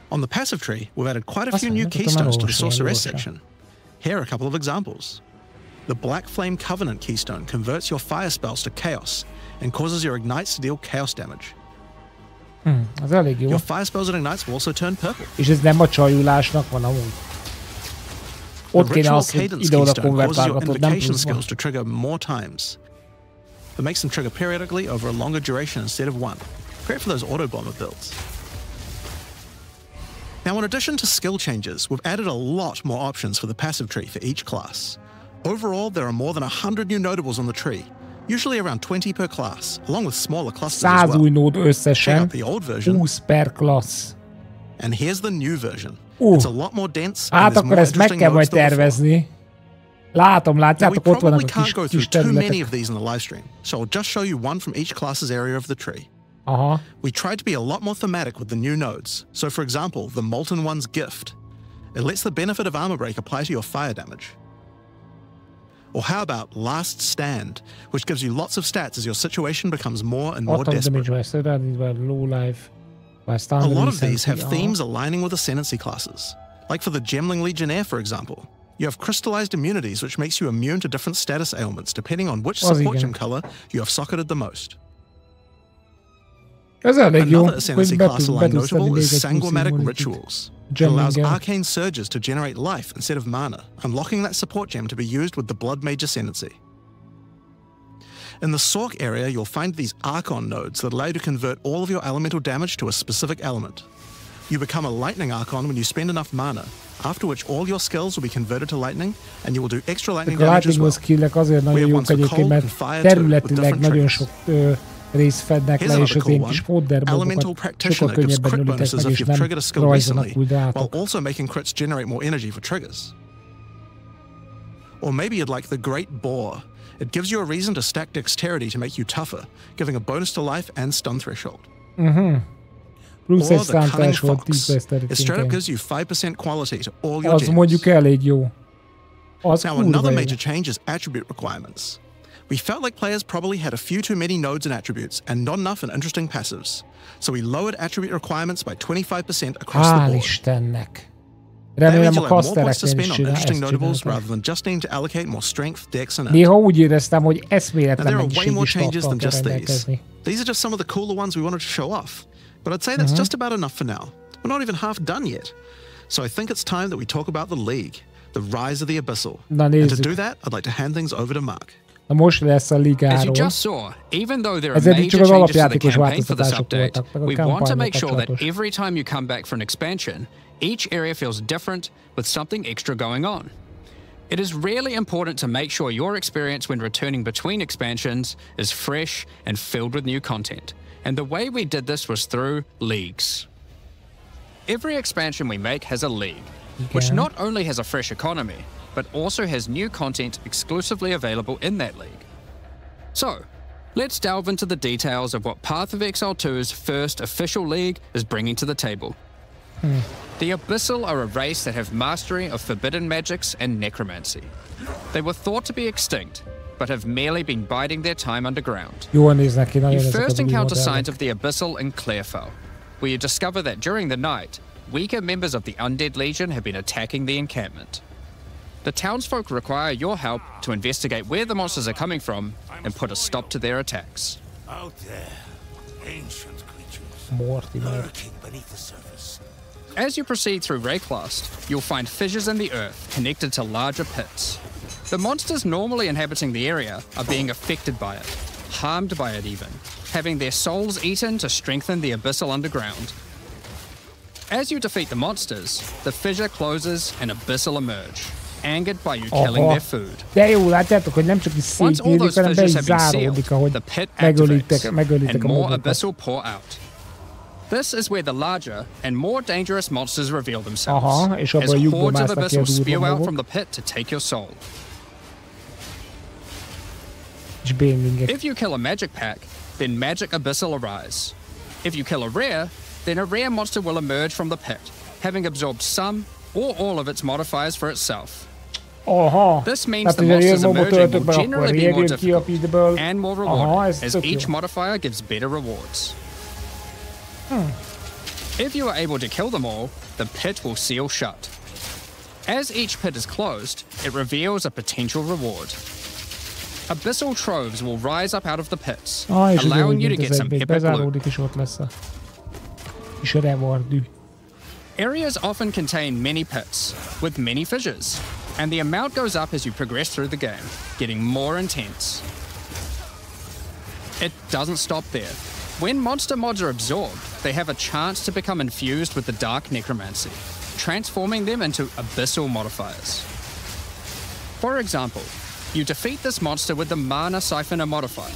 On the passive tree, we've added quite a few new keystones to the Sorceress section. Here are a couple of examples. The Black Flame Covenant keystone converts your fire spells to chaos and causes your ignites to deal chaos damage. Az elég jó. Your fire spells and ignites will also turn purple. És ez nem a csajulásnak van amúgy. Ott kéne azt, hogy ide-oda konvertálgatod, nem pluszban. To trigger more times. It makes them trigger periodically over a longer duration instead of one. Great for those auto-bomber builds. Now, in addition to skill changes, we've added a lot more options for the passive tree for each class. Overall, there are more than 100 new notables on the tree, usually around 20 per class, along with smaller clusters as well. 100 új nód összesen, Check out the old version. 20 per klassz. And here's the new version. It's a lot more dense and Hát there's akkor more ezt meg interesting kell majd nodes than before. tervezni. Látom, látjátok, ott vannak a can't go through kis too many területek. of these in the live stream, so I'll just show you one from each class's area of the tree. Aha. We tried to be a lot more thematic with the new nodes. So for example, the Molten One's Gift. It lets the benefit of armor break apply to your fire damage. Or how about Last Stand, which gives you lots of stats as your situation becomes more and more desperate. A lot of these have themes aligning with Ascendancy classes. Like for the Gemling Legionnaire, for example. You have crystallized immunities, which makes you immune to different status ailments, depending on which support gem color you have socketed the most. Another Ascendancy class aligned notable is Sanguimatic Rituals. It allows arcane surges to generate life instead of mana, unlocking that support gem to be used with the Blood Mage Ascendancy. In the Sork area, you'll find these Archon nodes that allow you to convert all of your elemental damage to a specific element. You become a Lightning Archon when you spend enough mana, after which all your skills will be converted to lightning, and you will do extra lightning damage as well. Azért nagyon jók egyébként, mert területileg nagyon sok részt fednek Here's le, és another az cool én one. kis modder Elemental modokat sokkal Practitioner gives könnyebben crit ölitek bonuses meg, if és you've nem triggered a skill rajzolnak recently, úgy while rátok. also making crits generate more energy for triggers. Or maybe you'd like the Great Bore. It gives you a reason to stack dexterity to make you tougher, giving a bonus to life and stun threshold. Plusz Or egy the Cunning szántás volt Fox. 10 It straight up eszterítőnként. gives you 5% quality to all your Az gems. mondjuk elég jó. Az Now, kurva another jó. major change is attribute requirements. We felt like players probably had a few too many nodes and attributes and not enough in interesting passives. So we lowered attribute requirements by 25% across the Hál' board. Istennek. That means Remélem a you'll have more points to kasztereknél spend is on csinál, interesting ezt notables csinálták. rather than just needing to allocate more strength, dex, and int. Néha úgy éreztem, hogy Now, eszméletlen there are way mennyiségű more changes stattal than kell just these. rendelkezni. These are just some of the cooler ones we wanted to show off. But I'd say that's just about enough for now. We're not even half done yet. So I think it's time that we talk about the League, the rise of the Abyssal. Na And to nézzük. do that, I'd like to hand things over to Mark. Na most lesz a As you ligáról. just saw, even though there are Ez eddig csak major az changes to the alapjátékos campaign for this változtatások update, voltak, meg a we want to kampányra make sure that kapcsolatos. every time you come back for an expansion, each area feels different with something extra going on. It is really important to make sure your experience when returning between expansions is fresh and filled with new content. And the way we did this was through leagues. Every expansion we make has a league, which Okay. not only has a fresh economy, but also has new content exclusively available in that league. So, let's delve into the details of what Path of Exile 2's first official league is bringing to the table. The Abyssal are a race that have mastery of forbidden magics and necromancy. They were thought to be extinct, but have merely been biding their time underground. Jól néznek ki nagyon You ezek first az új encounter modellek. signs of the Abyssal in Clairfell, where you discover that during the night, weaker members of the Undead Legion have been attacking the encampment. The townsfolk require your help to investigate where the monsters are coming from and put a stop to their attacks. Out there, ancient creatures Mortimer. lurking beneath the surface. As you proceed through Rayclast, you'll find fissures in the earth connected to larger pits. The monsters normally inhabiting the area are being affected by it, harmed by it even, having their souls eaten to strengthen the Abyssal underground. As you defeat the monsters, the fissure closes and Abyssal emerge, angered by you killing Aha. their food. De jó, látjátok, hogy nem csak is Once all szétnyílik, those hanem be is fissures have been záródik, sealed, ahogy the pit megölitek activates, and a more mobokat. Abyssal pour out. This is where the larger and more dangerous monsters reveal themselves, Aha, és as abban a lyukba hordes of másznak ki a Abyssal spew durva out mobok. from the pit to take your soul. És béningek. If you kill a magic pack, then magic Abyssal arise. If you kill a rare, then a rare monster will emerge from the pit, having absorbed some or all of its modifiers for itself. Aha. This means Tehát, the hogy a monsters rare mobot emerging töltök will be, akkor generally be rare more jön ki a difficult pitből. and more Aha, rewarding, ez as tök each jó. modifier gives better rewards. If you are able to kill them all, the pit will seal shut. As each pit is closed, it reveals a potential reward. Abyssal troves will rise up out of the pits, És allowing you to ugyanúgy, get mint some az epic egyben loot. bezáruldik, és ott lesz a kis rewardű. Areas often contain many pits, with many fissures, and the amount goes up as you progress through the game, getting more intense. It doesn't stop there. When monster mods are absorbed, they have a chance to become infused with the dark necromancy, transforming them into abyssal modifiers. For example, you defeat this monster with the mana siphoner modifier.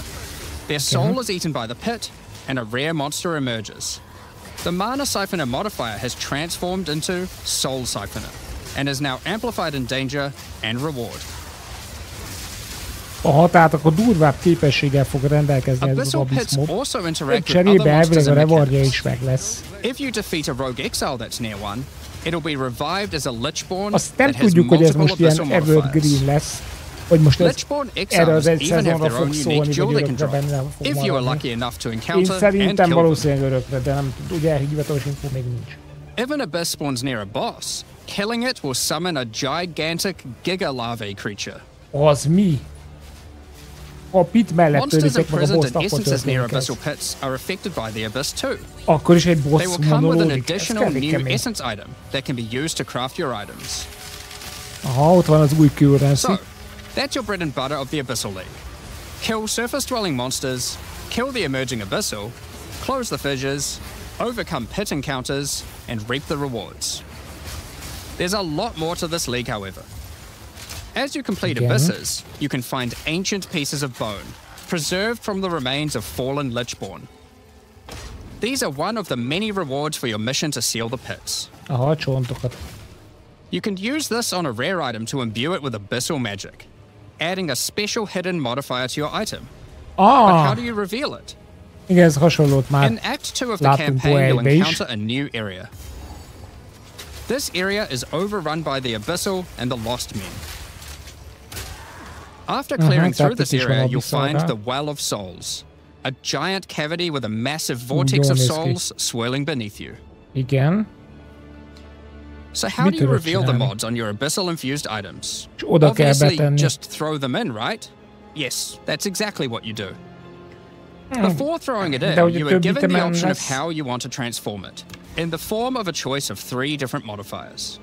Their soul is eaten by the pit, and a rare monster emerges. The mana siphoner modifier has transformed into soul siphoner, and is now amplified in danger and reward. Aha, tehát akkor durvább képességgel fog rendelkezni ez az Abyssal pits Abyss mob. also interact with Cserébe other monsters elvileg a and rewardja mechanics. is meg lesz. If you defeat a rogue exile that's near one, it'll be revived as a lichborn Azt nem that has tudjuk, hogy ez multiple most ilyen abyssal evergreen modifiers. lesz, hogy most ez Lichborn erre az exiles egy even have szezonra their fog own szólni, unique vagy jewel they can örökre drop, benne fog if you are maradni. lucky enough to Én encounter and szerintem kill them. valószínűleg örökre, de nem ugye hivatalos info még nincs. If an abyss spawns near a boss, killing it will summon a gigantic giga larvae creature. Az mi? A pit mellett Monsters töritek meg a imprisoned boss, in akkor essences near történik ez. abyssal pits are affected by the abyss too. Akkor is egy They boss will come with an monoloódik. Ez additional elég new kemény. essence item that can be used to craft your items. Aha, ott van az új currency. So, that's your bread and butter of the Abyssal League. Kill surface-dwelling monsters, kill the emerging Abyssal, close the fissures, overcome pit encounters, and reap the rewards. There's a lot more to this league, however. As you complete Again? abysses, you can find ancient pieces of bone, preserved from the remains of fallen Lichborn. These are one of the many rewards for your mission to seal the pits. Aha, csontokat. You can use this on a rare item to imbue it with abyssal magic, adding a special hidden modifier to your item. But how do you reveal it? Igen, ez hasonlót már In Act 2 of the láttunk campaign, you'll poénbe is. encounter a new area. This area is overrun by the Abyssal and the Lost Men. After clearing through this area, you'll find the Well of Souls, a giant cavity with a massive vortex of souls swirling beneath you. Igen. So how do you reveal the mods on your Abyssal-infused items? Oda kell Obviously, betenni. just throw them in, right? Yes, that's exactly what you do. Before throwing it in, you are given the option of how you want to transform it, in the form of a choice of 3 different modifiers.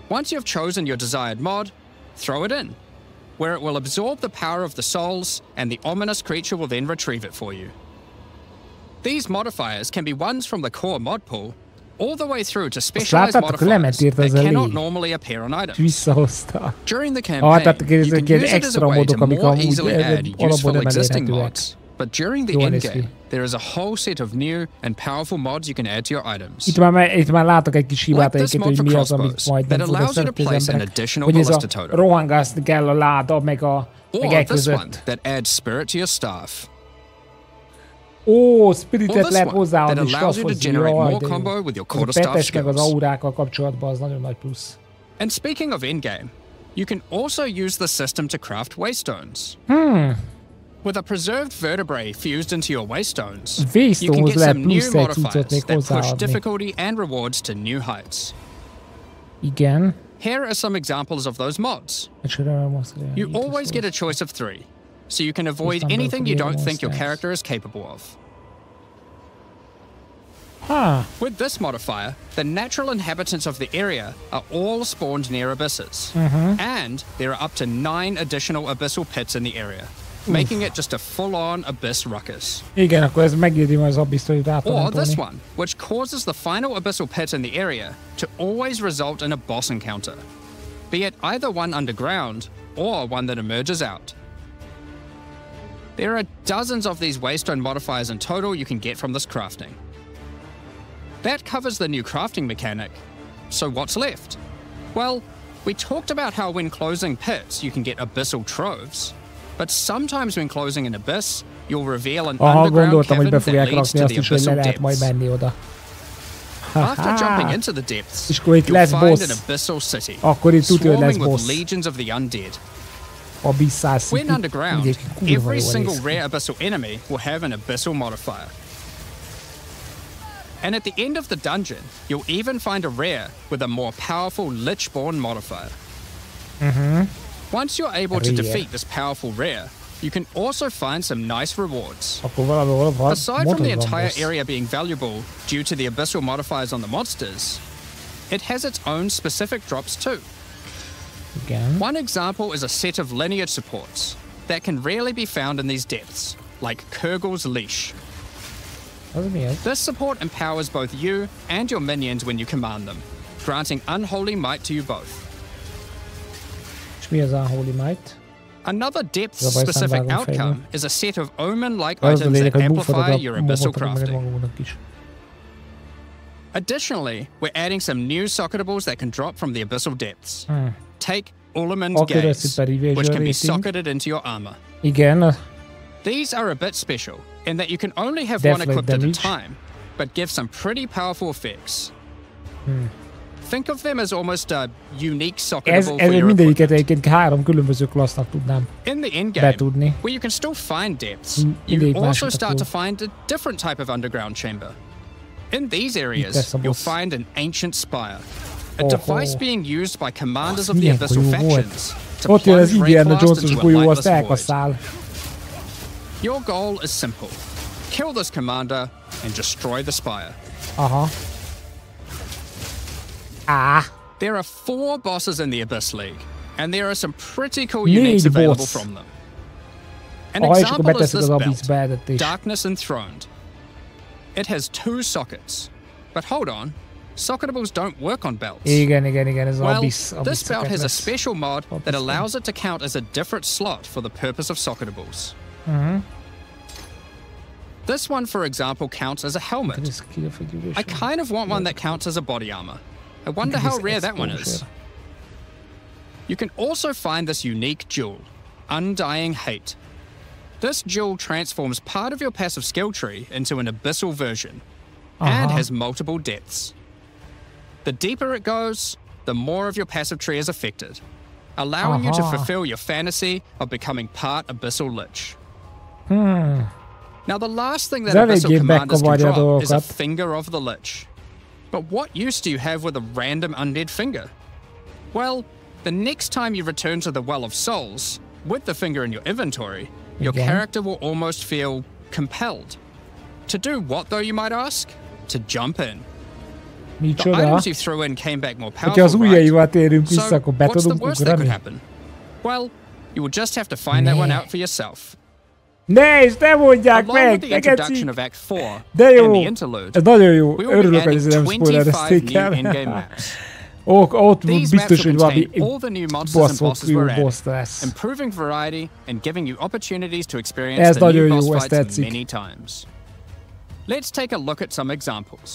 Once you've chosen your desired mod, throw it in, where it will absorb the power of the souls, and the ominous creature will then retrieve it for you. These modifiers can be ones from the core mod pool, all the way through to specialized modifiers that cannot normally appear on items. Visszahozta. During the campaign, you can use it as a way to more easily add useful existing mods. But during the endgame, there is a whole set of new and powerful mods you can add to your items. Itt már látok egy kis hibát egyébként, hogy mi az, amit majd nem fognak szeretni az emberek. Hogy ez a rohangászni kell a láda, meg Or this one that adds spirit to your staff. Ó, spiritet lehet hozzáadni that allows you to generate more combo with your quarterstaff skills. Meg az skills. aurákkal kapcsolatban az nagyon nagy plusz. And speaking of endgame, you can also use the system to craft waystones. With a preserved vertebrae fused into your waystones, you can get some new modifiers that push difficulty and rewards to new heights. Igen. Here are some examples of those mods. You always get a choice of 3, so you can avoid anything you don't think your character is capable of. With this modifier, the natural inhabitants of the area are all spawned near abysses, and there are up to 9 additional abyssal pits in the area, making it just a full-on abyss ruckus. Igen, akkor ez megírni az abyszt, hogy Or this one, which causes the final abyssal pit in the area to always result in a boss encounter, be it either one underground or one that emerges out. There are dozens of these waystone modifiers in total you can get from this crafting. That covers the new crafting mechanic. So what's left? Well, we talked about how when closing pits you can get abyssal troves, but sometimes when closing an abyss, you'll reveal an underground cavern that leads to the abyssal depths. After jumping into the depths, you'll find an abyssal city, swarming with legions of the undead. When underground, every single rare abyssal enemy will have an abyssal modifier. And at the end of the dungeon, you'll even find a rare with a more powerful Lichborn modifier. Once you're able to defeat this powerful rare, you can also find some nice rewards. Aside from the entire area being valuable due to the abyssal modifiers on the monsters, it has its own specific drops too. One example is a set of lineage supports that can rarely be found in these depths, like Kurgel's Leash. This support empowers both you and your minions when you command them, granting unholy might to you both. Another depth-specific outcome is a set of omen-like items that amplify your abyssal crafting. Additionally, we're adding some new socketables that can drop from the abyssal depths. Take Ulliman's Gaze, which can be socketed into your armor. These are a bit special, in that you can only have one equipped at a time, but give some pretty powerful effects. Think of them as almost a unique socketable for your equipment. In the endgame, where you can still find depths, you also start to find a different type of underground chamber. In these areas, you'll find an ancient spire, a device being used by commanders of the abyssal factions to plunge Rayclast into a lightless void. Your goal is simple. Kill this commander and destroy the spire. There are 4 bosses in the Abyss League, and there are some pretty cool uniques available from them. An example is this belt, Darkness Enthroned. It has 2 sockets. But hold on, socketables don't work on belts. Well, this belt has a special mod that allows it to count as a different slot for the purpose of socketables. This one, for example, counts as a helmet. I kind of want one that counts as a body armor. I wonder how rare that one is. You can also find this unique jewel, Undying Hate. This jewel transforms part of your passive skill tree into an abyssal version and has multiple depths. The deeper it goes, the more of your passive tree is affected, allowing you to fulfill your fantasy of becoming part Abyssal Lich. Now, the last thing that Abyssal Commanders can drop is a Finger of the Lich. But what use do you have with a random undead finger? Well, the next time you return to the Well of Souls, with the finger in your inventory, your character will almost feel compelled. To do what, though, you might ask? To jump in. The items you threw in came back more powerful, right? So what's the worst that could happen? Well, you will just have to find that one out for yourself. Nézd, nem mondják meg! Neked de jó! Ez nagyon jó. Örülök, hogy ezt nem spoilerezték el. Ott biztos, hogy valami baszok jó boss lesz. Ez nagyon jó, ezt tetszik. Let's take a look at some examples.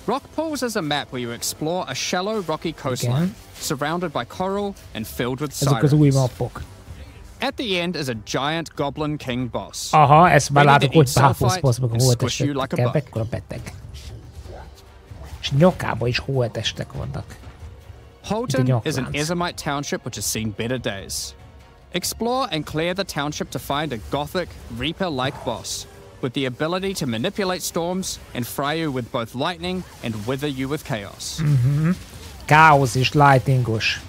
Rock Pools is a map where you explore a shallow rocky coastline, surrounded by coral and filled with sirens. Ezek az új mappok. At the end is a giant goblin king boss. Aha, ezt már látok, hogy páfoszposz, meg a holtestekkel, mekkora beteg. És nyakába is holtestek vannak. Holton is an Ezomite township which has seen better days. Explore and clear the township to find a gothic, reaper-like boss, with the ability to manipulate storms and fry you with both lightning and wither you with chaos. Chaos és lightningos.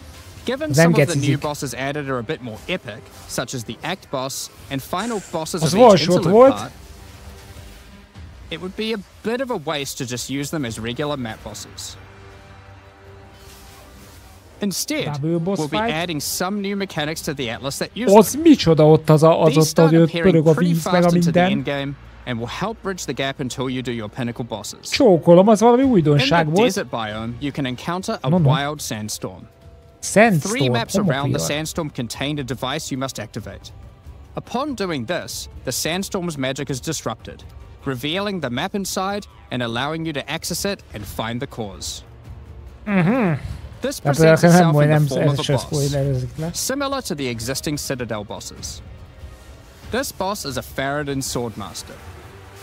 Given some of the new bosses added are a bit more epic, such as the Act boss and final bosses of each interlude part, it would be a bit of a waste to just use them as regular map bosses. Instead, we'll be adding some new mechanics to the Atlas that use them. These start appearing pretty fast into the endgame, and will help bridge the gap until you do your pinnacle bosses. In the desert biome, you can encounter a wild sandstorm. Three maps around the sandstorm contain a device you must activate. Upon doing this, the sandstorm's magic is disrupted, revealing the map inside and allowing you to access it and find the cause. This presents itself in the form of a boss, similar to the existing Citadel bosses. This boss is a Faradin Swordmaster,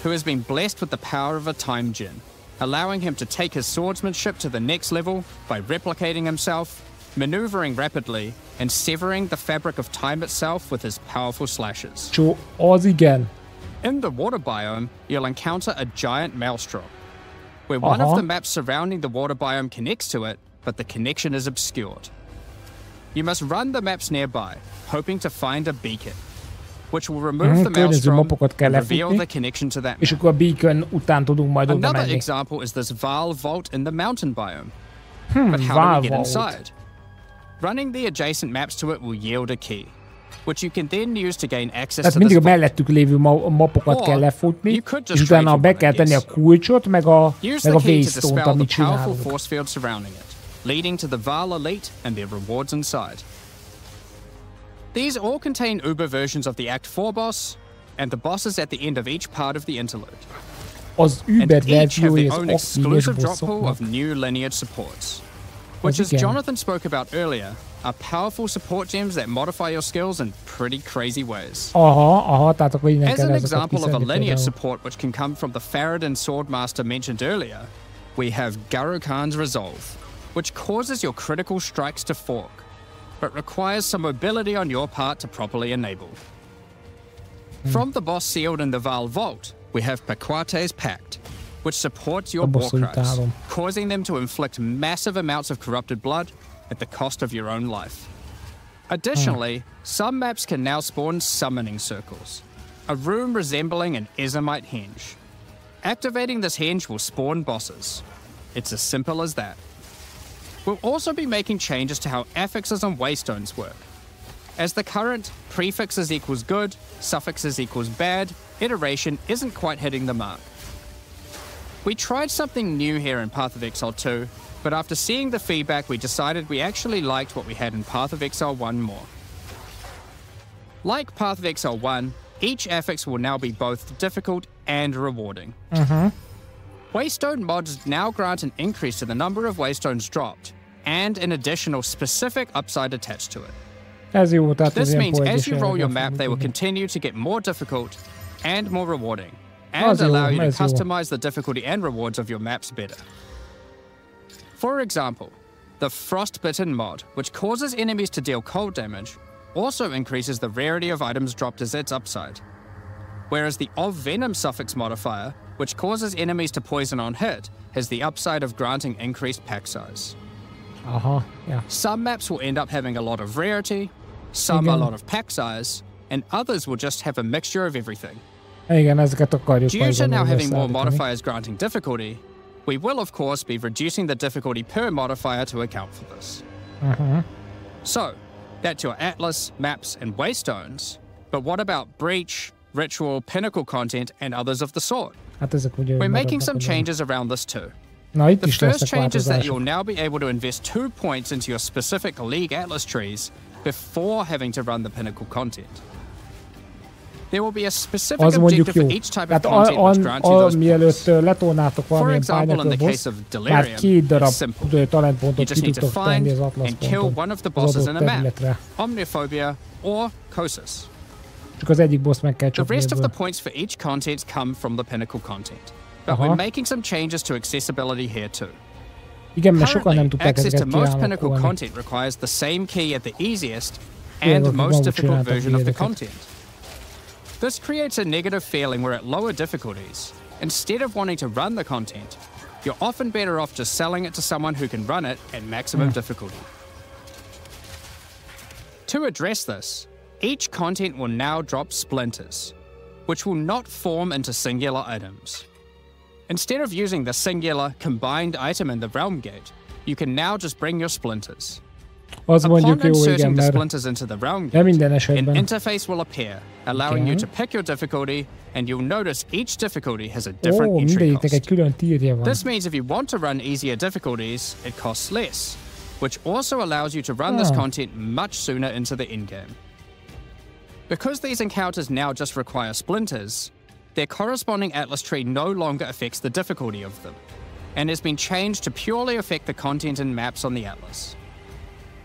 who has been blessed with the power of a time gem, allowing him to take his swordsmanship to the next level by replicating himself, maneuvering rapidly, and severing the fabric of time itself with his powerful slashes. In the water biome, you'll encounter a giant maelstrom, where one of the maps surrounding the water biome connects to it, but the connection is obscured. You must run the maps nearby, hoping to find a beacon, which will remove the maelstrom and reveal the connection to that map. Another example is this Vaal Vault in the mountain biome. But how do we get inside? Running the adjacent maps to it will yield a key, which you can then use to gain access to this mellettük lévő mappokat kell lefutni, és utána be kell tenni a kulcsot, meg a waystone-t, amit csinálunk. Force field surrounding it, leading to the Vaal Elite and their rewards inside. These all contain Uber versions of the Act 4 boss, and the bosses at the end of each part of the interlude. Az Uber verziója az exclusive drop pool of new lineage supports, which, as Jonathan spoke about earlier, are powerful support gems that modify your skills in pretty crazy ways. As an example of a lineage support which can come from the Faradin Swordmaster mentioned earlier, we have Garo Khan's Resolve, which causes your critical strikes to fork, but requires some mobility on your part to properly enable. From the boss sealed in the Vaal Vault, we have Paquate's Pact, which supports your warcries, causing them to inflict massive amounts of corrupted blood at the cost of your own life. Additionally, some maps can now spawn summoning circles, a room resembling an Ezomite henge. Activating this henge will spawn bosses. It's as simple as that. We'll also be making changes to how affixes and waystones work, as the current prefixes equals good, suffixes equals bad iteration isn't quite hitting the mark. We tried something new here in Path of Exile 2, but after seeing the feedback we decided we actually liked what we had in Path of Exile 1 more. Like Path of Exile 1, each affix will now be both difficult and rewarding. Waystone mods now grant an increase to the number of waystones dropped, and an additional specific upside attached to it. Ez jó, tehát This ez ilyen means as you poézis roll your jellegű map, they will működni. continue to get more difficult and more rewarding, and Az jó, allow you to ez jó. customize the difficulty and rewards of your maps better. For example, the Frostbitten mod, which causes enemies to deal cold damage, also increases the rarity of items dropped as its upside. Whereas the Of Venom suffix modifier, which causes enemies to poison on hit, has the upside of granting increased pack size. Aha, ja. Some maps will end up having a lot of rarity, some a Igen. lot of pack size, and others will just have a mixture of everything. Igen, ezeket akarjuk Due majd to now gondolom having more összeállítani. modifiers granting difficulty, we will of course be reducing the difficulty per modifier to account for this. So, that's your Atlas, maps, and waystones, but what about Breach, Ritual, Pinnacle content, and others of the sort? Hát ezek ugye We're making maradnak some ugyanúgy. changes around this too. Na, itt The is first lesznek change is that változások. you'll now be able to invest 2 points into your specific League Atlas trees before having to run the Pinnacle content. There will be a specific Az mondjuk objective jó. for each type of Tehát content which grants you those mielőtt points. letolnátok For valamilyen example, in the Pineapple case of boss, már Delirium, 2 darab it's simple. You talentpontot ki just need to tudtok tenni find az Atlas and kill ponton one of the az bosses in adott a map, területre. Omniophobia or Kosis. Csak az egyik boss meg kell The csapni rest of the ebből. points for each content come from the Pinnacle content. But Aha. we're making some changes to accessibility here too. Igen, mert sokan nem Currently, tudták access to ezeket most Pinnacle kiállapolni. content requires the same key at the easiest Igen, and akkor most maguk difficult csináltak version of the ilyeneket. content. This creates a negative feeling where at lower difficulties, instead of wanting to run the content, you're often better off just selling it to someone who can run it at maximum difficulty. To address this, each content will now drop splinters, which will not form into singular items. Instead of using the singular combined item in the realm gate, you can now just bring your splinters. Az Upon mondjuk jó, igen, inserting the mert splinters into the realm nem gate, minden an esetben. interface will appear, allowing you Igen. to pick your difficulty, and you'll notice each difficulty has a different Ó, entry mindegyiknek egy cost. külön tírja van. This means if you want to run easier difficulties, it costs less, which also allows you to run this Ah. content much sooner into the endgame. Because these encounters now just require splinters, their corresponding Atlas tree no longer affects the difficulty of them, and has been changed to purely affect the content and maps on the Atlas.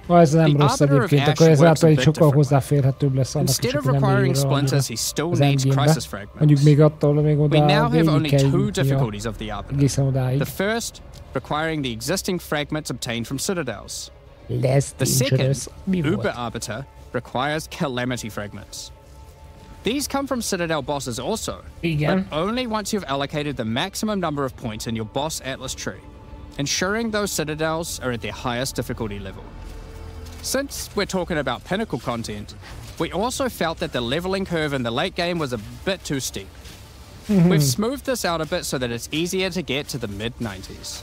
Ha ez nem The rossz Arbiter of egyébként, Ash akkor ezáltal works a egy bit sokkal differently. hozzáférhetőbb lesz annak is, Instead of aki nem requiring bír splinters, he still az needs endgame-be. crisis fragments. Mondjuk még attól még oda We now have végig only kell 2 jutnia difficulties of the Arbiter. egészen odáig. The first, requiring the existing fragments obtained from citadels. Lesz The second, dangerous. Mi Uber volt? Arbiter, requires calamity fragments. These come from Citadel bosses also, Igen. but only once you've allocated the maximum number of points in your boss Atlas tree, ensuring those Citadels are at their highest difficulty level. Since we're talking about Pinnacle content, we also felt that the leveling curve in the late game was a bit too steep. We've smoothed this out a bit so that it's easier to get to the mid-90s.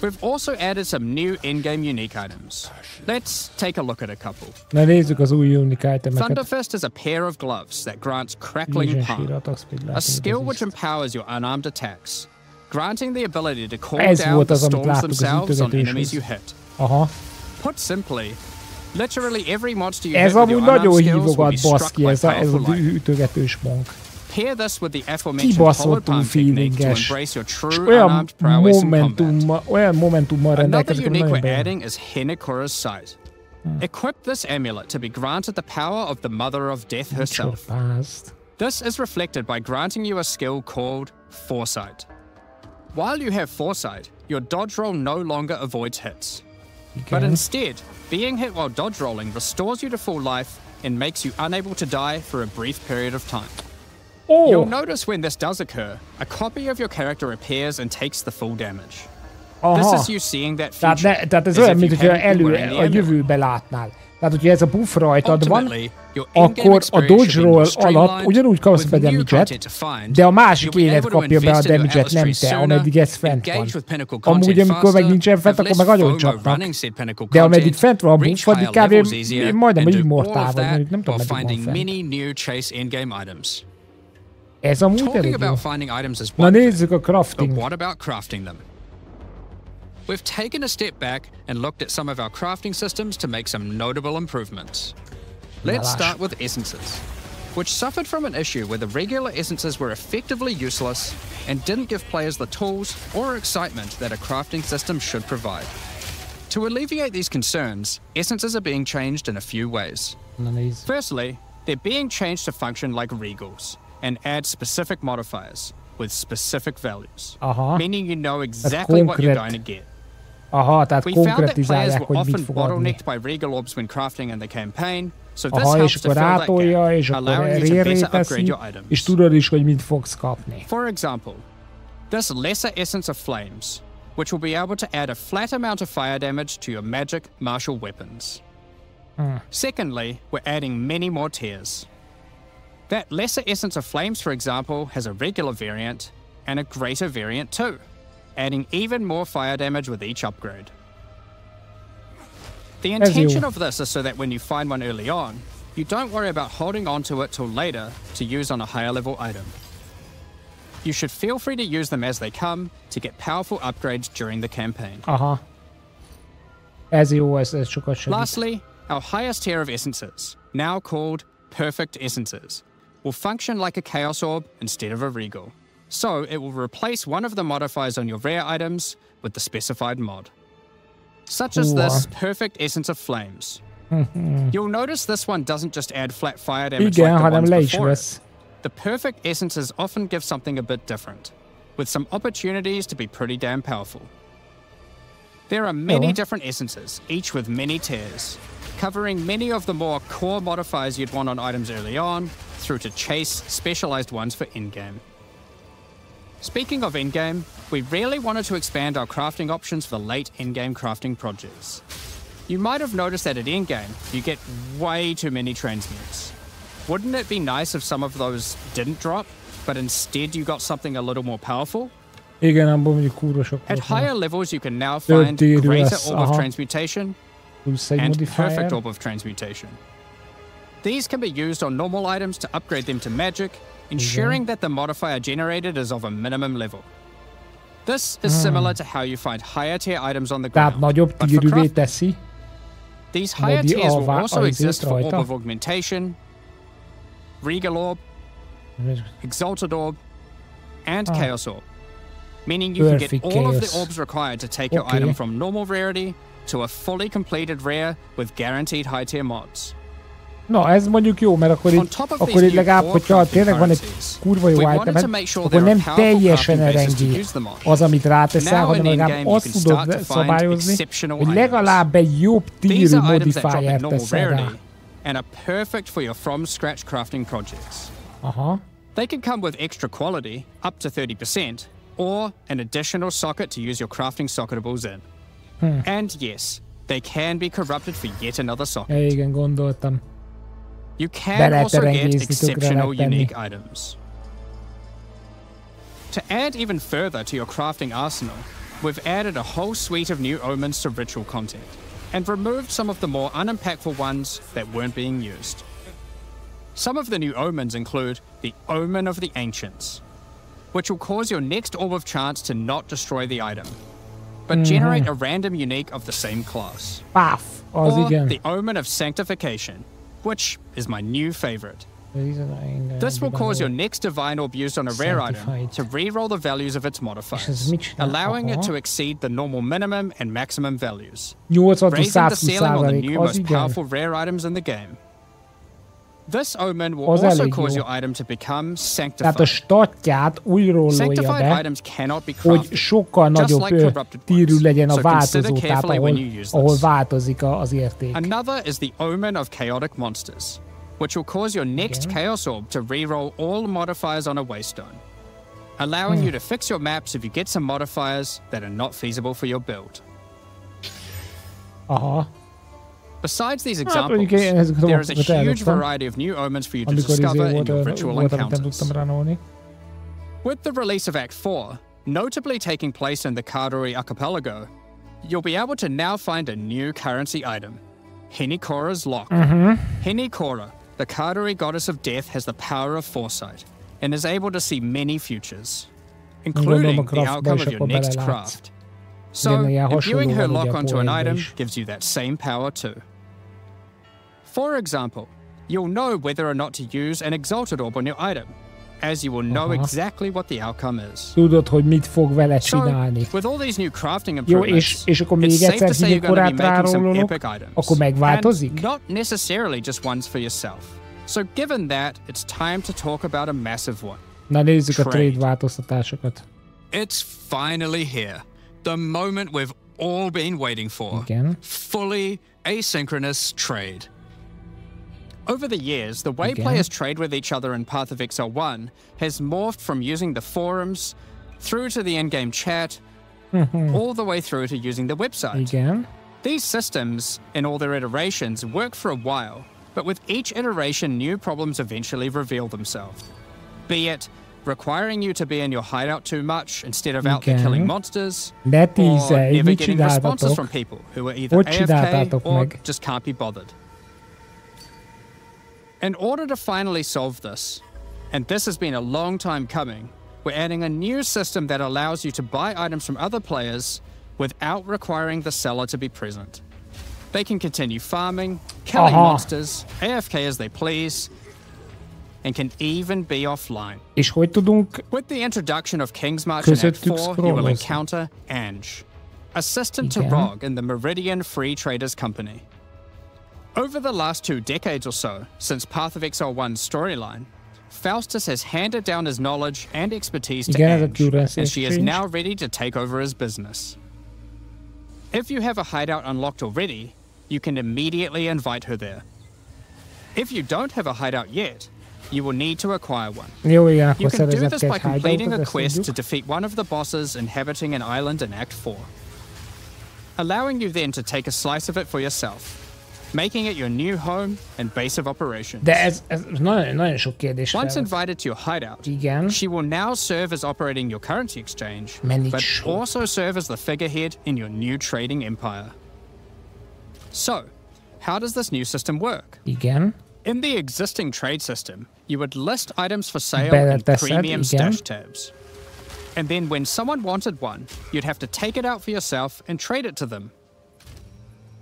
We've also added some new in-game unique items. Let's take a look at a couple. Na nézzük az új unique itemeket. Thunderfist is a pair of gloves that grants crackling Vision palm, Shield, Speed a Lightning skill which Resist. empowers your unarmed attacks, granting the ability to call Ez down volt the az, amit storms láttuk az themselves on ütögetéshez. enemies you hit. Aha. Put simply, literally every monster you Ez hit with your amúgy nagyon unarmed skills will be hívogat struck baszki, by ez a powerful lightning. ütögetős monk. Pair this with the aforementioned Kibaszottul hollow palm technique to feelinges. embrace your És true olyan unarmed prowess in combat. olyan momentummal Another rendelkezik, hogy unique nagyon we're bejön. adding is Henekura's Sight. Equip this amulet to be granted the power of the Mother of Death herself. Csapázt. This is reflected by granting you a skill called Foresight. While you have Foresight, your dodge roll no longer avoids hits. But Igen. instead, being hit while dodge rolling restores you to full life and makes you unable to die for a brief period of time. Ó! You'll notice when this does occur, a copy of your character appears and takes the full damage. Aha. This is you seeing that future. Tehát ez as olyan, if mint you hogyha hadn't been wearing the a amulet. jövőbe látnál. Tehát, hogyha ez a buff rajtad van, Ultimately, your in-game akkor a experience dodge should be roll more alatt streamlined, ugyanúgy kapsz be with new damage-et, content to find. de a másik You'll be élet able to kapja be a invest in your damage-et, Atlas nem tree te, sooner, ameddig ez fent van. engage with Pinnacle Amúgy, content amikor meg faster, nincsen fent, have akkor less meg nagyon FOMO csapnak. running said Pinnacle De ameddig content, fent van a buff, reach addig higher kb. levels easier, majdnem, and hogy do all immortál of vagy, that mondjuk nem tudom, while meddig van finding fent. many new chase in-game items. Ez amúgy Talking elég jó. about finding items is Na one thing, nézzük a but crafting. what about crafting them? We've taken a step back and looked at some of our crafting systems to make some notable improvements. Let's start with essences, which suffered from an issue where the regular essences were effectively useless and didn't give players the tools or excitement that a crafting system should provide. To alleviate these concerns, essences are being changed in a few ways. Firstly, they're being changed to function like regals and add specific modifiers with specific values, meaning you know exactly what you're going to get. We found that players were often bottlenecked by regal orbs when crafting in the campaign, so this helps to fill that gap, allowing you to better upgrade your items. For example, this lesser essence of flames, which will be able to add a flat amount of fire damage to your magic martial weapons. Secondly, we're adding many more tiers. That lesser essence of flames, for example, has a regular variant and a greater variant too, adding even more fire damage with each upgrade. The intention of this is so that when you find one early on, you don't worry about holding on to it till later to use on a higher level item. You should feel free to use them as they come to get powerful upgrades during the campaign. Lastly, our highest tier of essences, now called perfect essences, will function like a chaos orb instead of a regal. So it will replace one of the modifiers on your rare items with the specified mod. Such as this perfect essence of flames. You'll notice this one doesn't just add flat fire damage like the ones before it. The perfect essences often give something a bit different, with some opportunities to be pretty damn powerful. There are many different essences, each with many tiers, covering many of the more core modifiers you'd want on items early on, through to chase specialized ones for in-game. Speaking of in-game, we really wanted to expand our crafting options for late in-game crafting projects. You might have noticed that at in-game, you get way too many transmutes. Wouldn't it be nice if some of those didn't drop, but instead you got something a little more powerful? At higher levels, you can now find greater orb of transmutation and perfect orb of transmutation. These can be used on normal items to upgrade them to magic, ensuring that the modifier generated is of a minimum level. This is similar to how you find higher tier items on the ground, but for crafting. These higher tiers will also exist for Orb of Augmentation, Regal Orb, Exalted Orb, and Chaos Orb, meaning you can get all of the orbs required to take your item from normal rarity to a fully completed rare with guaranteed high tier mods. Na, ez mondjuk jó, mert akkor így legalább, hogyha tényleg van egy kurva jó itemed, akkor nem teljesen erengé az, amit ráteszel, hanem legalább azt tudod szabályozni, hogy legalább egy jobb tírű modifier teszel rá. And are perfect for your from-scratch crafting projects. They can come with extra quality, up to 30%, or an additional socket to use your crafting socketables in. And yes, they can be corrupted for yet another socket. Igen, gondoltam. You can also get exceptional unique items. To add even further to your crafting arsenal, we've added a whole suite of new omens to ritual content, and removed some of the more unimpactful ones that weren't being used. Some of the new omens include the Omen of the Ancients, which will cause your next Orb of Chance to not destroy the item, but generate a random unique of the same class. Or the Omen of Sanctification, which is my new favorite. This will cause your next Divine Orb used on a rare item to re-roll the values of its modifiers, allowing it to exceed the normal minimum and maximum values, raising the ceiling on the new most powerful rare items in the game. This omen will also cause your item to become sanctified. Tehát a statját úgy rollolja be, hogy sokkal nagyobb tírű legyen a változó, tehát ahol változik az érték. Another is the Omen of Chaotic Monsters, which will cause your next Chaos Orb to re-roll all modifiers on a Waystone, allowing you to fix your maps if you get some modifiers that are not feasible for your build. Besides these examples, there is a huge variety of new omens for you to discover in your ritual encounters. With the release of Act 4, notably taking place in the Karori Archipelago, you'll be able to now find a new currency item, Henikora's Lock. Henikora, the Karori goddess of death, has the power of foresight, and is able to see many futures, including the outcome of your next craft. So, imbuing her lock onto an item gives you that same power too. For example, you'll know whether or not to use an exalted orb on your item, as you will know exactly what the outcome is. Tudod, hogy mit fog vele csinálni. So, with all these new crafting Jó, improvements, és akkor még it's safe egyszer to say you're going to be making some rárólolok, epic items, akkor megváltozik? and not necessarily just ones for yourself. So given that, it's time to talk about a massive one. Na nézzük a trade változtatásokat. It's finally here. The moment we've all been waiting for. Igen. Fully asynchronous trade. Over the years, the way Igen. players trade with each other in Path of Exile 1 has morphed from using the forums through to the in-game chat, all the way through to using the website. Igen. These systems, in all their iterations, worked for a while, but with each iteration, new problems eventually reveal themselves. Be it requiring you to be in your hideout too much instead of out there killing monsters, or never getting responses from people who are either AFK or just can't be bothered. In order to finally solve this, and this has been a long time coming, we're adding a new system that allows you to buy items from other players without requiring the seller to be present. They can continue farming, killing monsters, AFK as they please, and can even be offline. És hogy tudunk With the introduction of King's March in Act 4, you will encounter Ange, assistant to Rog in the Meridian Free Traders Company. Over the last 2 decades or so, since Path of Exile 1's storyline, Faustus has handed down his knowledge and expertise to Ange, and she is now ready to take over his business. If you have a hideout unlocked already, you can immediately invite her there. If you don't have a hideout yet, you will need to acquire one. Jó, igen, you can do this by completing a quest to defeat one of the bosses inhabiting an island in Act 4, allowing you then to take a slice of it for yourself, making it your new home and base of operations. De ez nagyon sok kérdés. Once invited to your hideout, she will now serve as operating your currency exchange, but also serve as the figurehead in your new trading empire. So, how does this new system work? Igen. In the existing trade system, you would list items for sale in premium stash tabs. And then when someone wanted one, you'd have to take it out for yourself and trade it to them.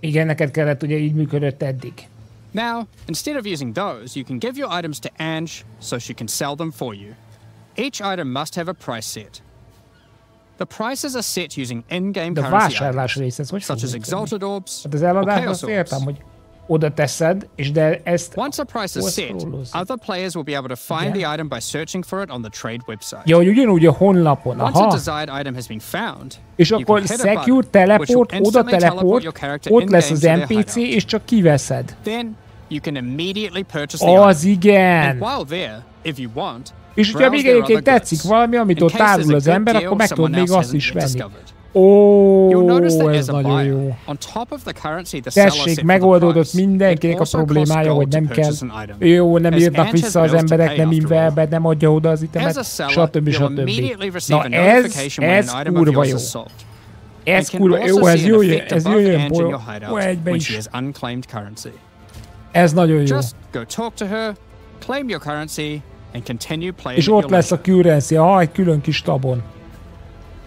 Igen, neked kellett, ugye így működött eddig. Now, instead of using those, you can give your items to Ange so she can sell them for you. Each item must have a price set. The prices are set using in-game currency items, such as exalted orbs or chaos orbs. Oda teszed, és de ezt... Once a price is set, other players will be able to find the item by searching for it on the trade website. Ja, hogy ugyanúgy a honlapon, Once a desired item has been found, és akkor secure teleport, oda teleport, ott lesz az NPC, és csak kiveszed. Then you can immediately purchase the az item. igen! And while there, if you want, és hogyha még egyébként tetszik valami, amit ott árul az ember, akkor meg tudod még azt is venni. Ó, ez nagyon jó. Tessék, megoldódott mindenkinek a problémája, hogy nem kell. Jó, nem írnak vissza az emberek, nem invelbe, nem adja oda az itemet, stb. Na ez kurva jó. Ez kurva jó, ez jöjjön Ó, egybe is. Ez nagyon jó. És ott lesz a currency, egy külön kis tabon.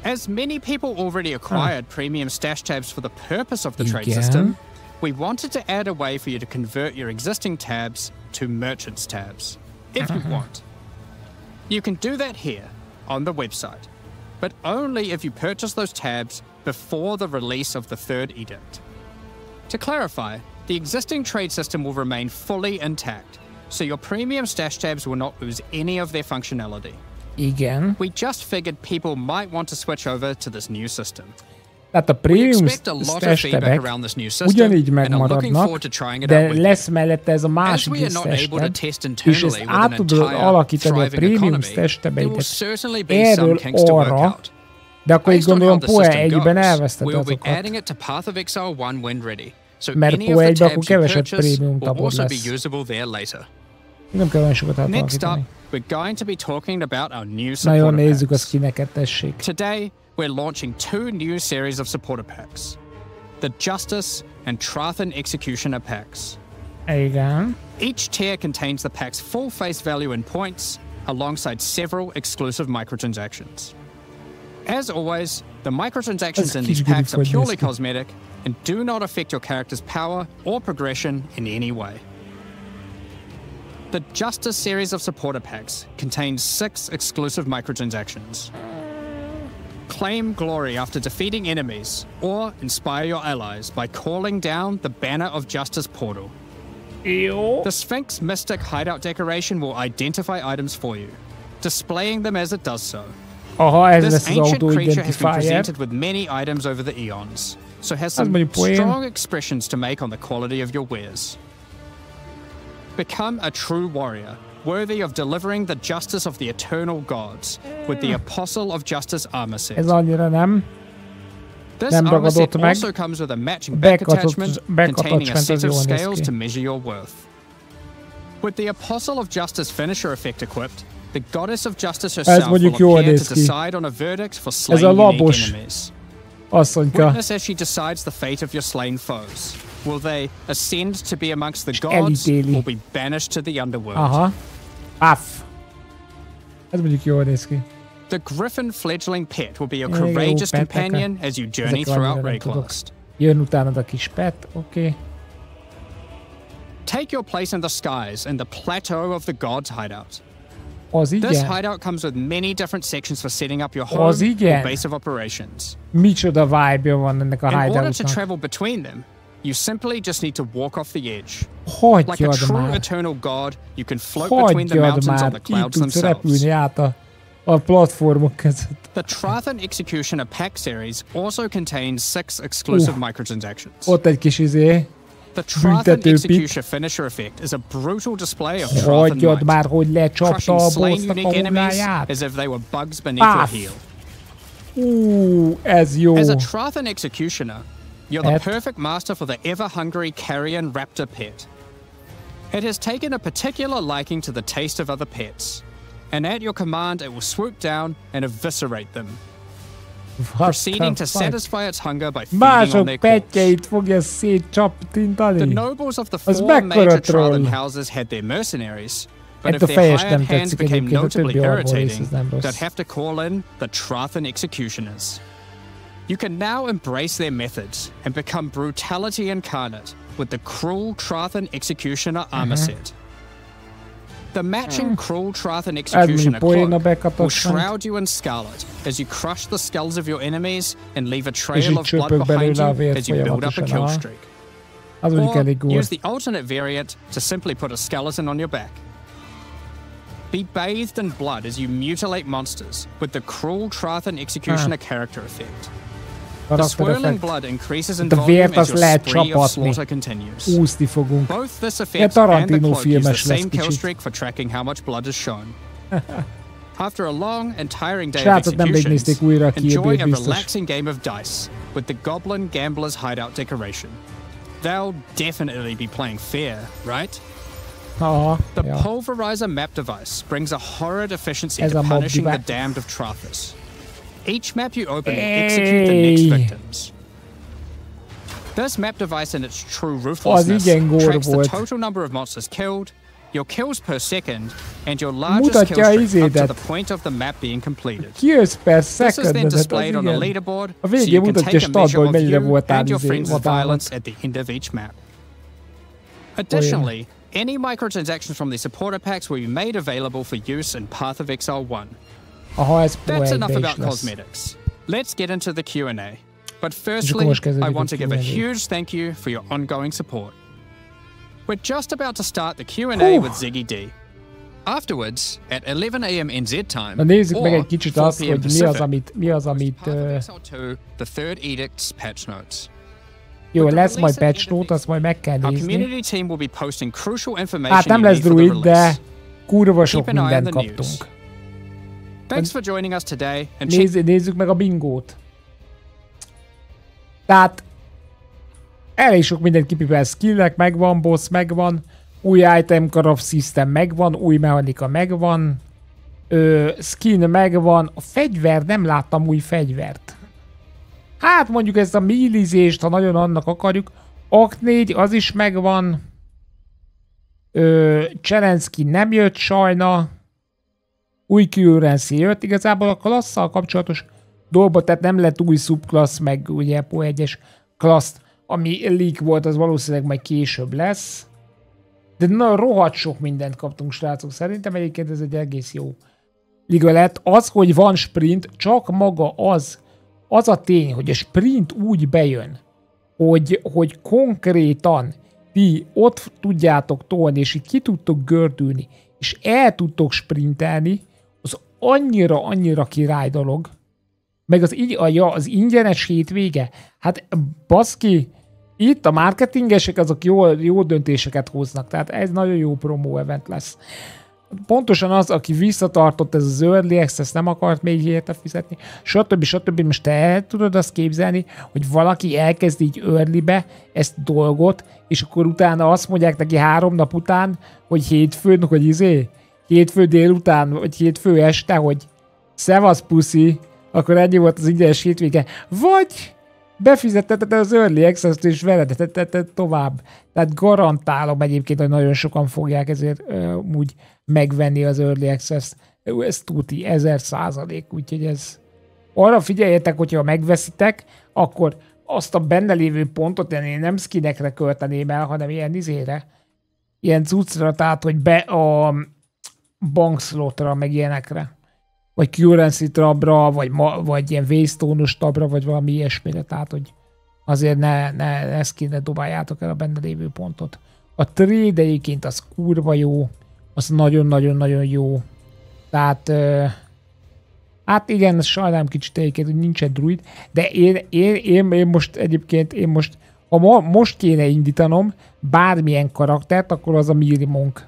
As many people already acquired premium stash tabs for the purpose of the trade system, we wanted to add a way for you to convert your existing tabs to merchants tabs, if you want. You can do that here, on the website, but only if you purchase those tabs before the release of the third edict. To clarify, the existing trade system will remain fully intact, so your premium stash tabs will not lose any of their functionality. Igen. We just figured people might want to switch over to this new system. Tehát a premium stash tabek ugyanígy megmaradnak, de lesz mellette ez a másik stash tab, és ezt át tudod alakítani a premium stash tabeidet erről arra, de akkor így gondolom Poe 1-ben elveszted azokat. Mert Poe 1-ben akkor kevesebb premium tabod lesz. Nem kell olyan sokat átalakítani. We're going to be talking about our new Na jó, supporter nézzük a packs. skineket, tessék. Today, we're launching 2 new series of supporter packs. The Justice and Trathan Executioner packs. Igen. Each tier contains the pack's full face value in points, alongside several exclusive microtransactions. As always, the microtransactions in these packs are purely cosmetic and do not affect your character's power or progression in any way. The Justice series of supporter packs contains 6 exclusive microtransactions. Claim glory after defeating enemies, or inspire your allies by calling down the Banner of Justice portal. Jó. The Sphinx Mystic hideout decoration will identify items for you, displaying them as it does so. Aha, ez This lesz az ancient creature has been auto-identifier. presented with many items over the eons, so has some mondjuk poén. strong expressions to make on the quality of your wares. Become a true warrior, worthy of delivering the justice of the eternal gods, with the Apostle of Justice armor set. Ez annyira nem. This nem armor set ragadott meg. also comes with a matching back attachment containing a attachment set az of jól néz scales ki. to measure your worth. With the Apostle of Justice finisher effect equipped, the Goddess of Justice herself will mondjuk jól appear néz to ki. decide on a verdict for Ez slaying a unique labos enemies. asszonyka. Witness as she decides the fate of your slain foes. Will they ascend to be amongst the gods, elítéli. or be banished to the underworld? Aha. Aff. Ez mondjuk jól néz ki. The Griffin fledgling pet will be your Jó, courageous petek. companion as you journey Ezekről throughout annyira nem tudok. Rayquest. Jön utánad a kis pet, oké. Take your place in the skies in the Plateau of the Gods hideout. Az This igen? hideout comes with many different sections for setting up your home Az or igen? base of operations. Micsoda vibe-ja van ennek a In order to hideoutnak. travel between them, you simply just need to walk off the edge. Like a Hagyjad true már. eternal god, you can float between the Hagyjad mountains on már. the Így clouds tudsz themselves. repülni át a platformok között. The Trathan Executioner pack series also contains 6 exclusive microtransactions. Ott egy kis The Trathan büntetőpik. Executioner finisher effect is a brutal display of Trathan Hagyjad might, már, hogy lecsapta crushing a slain bossnak a unique enemies hulláját. as if they were bugs beneath your Páf. heel. Ez jó. As a Trathan Executioner, you're the Pet. perfect master for the ever-hungry carrion raptor pet. It has taken a particular liking to the taste of other pets, and at your command it will swoop down and eviscerate them, proceeding to satisfy its hunger by feeding on Mások their corpse. petjeit fogja szétcsaptintani. The nobles of the Az 4 mekkora major troll. Trathan houses had their mercenaries, but Ett if a their fejes hired nem hands tetszik became egyébként, a notably többi arból rész, irritating, ez nem rossz. they'd have to call in the Trathan Executioners. You can now embrace their methods and become brutality incarnate with the Cruel Trathan Executioner armor set. The matching Cruel Trathan Executioner poén a cloak backup will attachment. shroud you in scarlet as you crush the skulls of your enemies and leave a És trail így of blood csöpög behind belőle a you vér as you build up a folyamatosan. kill Aha. streak. Az mondjuk Or elég gól. use the alternate variant to simply put a skeleton on your back. Be bathed in blood as you mutilate monsters with the Cruel Trathan Executioner character effect. The swirling blood increases in A volume vért as azt your lehet spree of csapatni. slaughter continues. Úszni fogunk. Both this Ilyen effect and the Tarantino cloak use the filmes lesz same kill kicsit. streak for tracking how much blood is shown. After a long and tiring day of Srácok, nemrég executions, nézték újra a enjoy Kill a Bill biztos. relaxing game of dice with the Goblin Gambler's Hideout decoration. They'll definitely be playing fair, right? Aha. The Ja. Pulverizer map device brings a horrid efficiency Ez to a mob punishing the device. damned of Trathus. Each map you open will execute the next Hey. victims. This map device in its true ruthlessness igen gór tracks the volt. total number of monsters killed, your kills per second, and your largest Mutatja kill streak up to izédet. the point of the map being completed. Kills per This is then second, az displayed on a igen. leaderboard, A so végén you can mutatja take a statba, measure hogy of mennyire you voltál and your friends' vadállat. violence at the end of each map. Additionally, any microtransactions from the supporter packs will be made available for use in Path of Exile 1. Aha, ez That's Pro enough 1-be is about lesz. cosmetics. Let's get into the Q&A. But akkor firstly, most kezdődik I a want to give a Q&A. huge thank you for your ongoing support. We're just about to start the Q&A Hú. with Ziggy D. Afterwards, at 11 a.m. NZ time, Na nézzük meg or egy kicsit 4 azt, p.m. hogy Pacific, mi az, amit Path of Exile 2, the third edict's patch notes. jó, With the lesz majd release at patch the end of note, azt majd meg kell Our nézni. community team will be posting crucial information Hát nem you lesz need for the druid, de release. kurva sok Keep an eye on mindent the news. kaptunk. Thanks for joining us today and check Nézzük meg a bingót. Tehát elég sok mindent kipipel, skillek megvan, boss megvan, új item craft system megvan, új mechanika megvan, skin megvan, a fegyver, nem láttam új fegyvert. Hát mondjuk ezt a millizést, ha nagyon annak akarjuk, Akt 4 az is megvan, challenge skin nem jött sajna, új currency jött, igazából a klasszal kapcsolatos dolgot, tehát nem lett új subclass, meg ugye Pro 1-es klassz, ami leak volt, az valószínűleg majd később lesz. De na, rohadt sok mindent kaptunk, srácok. Szerintem egyébként ez egy egész jó liga lett. Az, hogy van sprint, csak maga az a tény, hogy a sprint úgy bejön, hogy konkrétan ti ott tudjátok tolni, és így ki tudtok gördülni, és el tudtok sprintelni, az annyira király dolog. Meg az ingyenes hétvége. Hát baszki, itt a marketingesek azok jó döntéseket hoznak, tehát ez nagyon jó promo event lesz. Pontosan az, aki visszatartott ez az early access, nem akart még érte fizetni, stb. Most te el tudod azt képzelni, hogy valaki elkezd így earlybe ezt a dolgot, és akkor utána azt mondják neki 3 nap után, hogy hétfőn, hogy hétfő délután, vagy hétfő este, hogy szevasz puszi, akkor ennyi volt az ingyenes hétvége. Vagy befizetteted az early access-t és veledetted tovább. Tehát garantálom egyébként, hogy nagyon sokan fogják ezért úgy megvenni az early access-t. Ez tuti, 1000%. Úgyhogy ez... Arra figyeljetek, hogyha megveszitek, akkor azt a benne lévő pontot én nem skinekre költeném el, hanem ilyen izére. Ilyen cuccra, tehát, hogy be a bankszlotra, meg ilyenekre. Vagy currency tabra, vagy ilyen waystone-os tabra, vagy valami ilyesmire. Tehát, hogy azért ne skinre dobáljátok el a benne lévő pontot. A trade egyébként az kurva jó, az nagyon-nagyon-nagyon jó. Tehát, hát igen, sajnálom kicsit egyébként, hogy nincsen druid, de én most egyébként, ha most kéne indítanom bármilyen karaktert, akkor az a melee monk.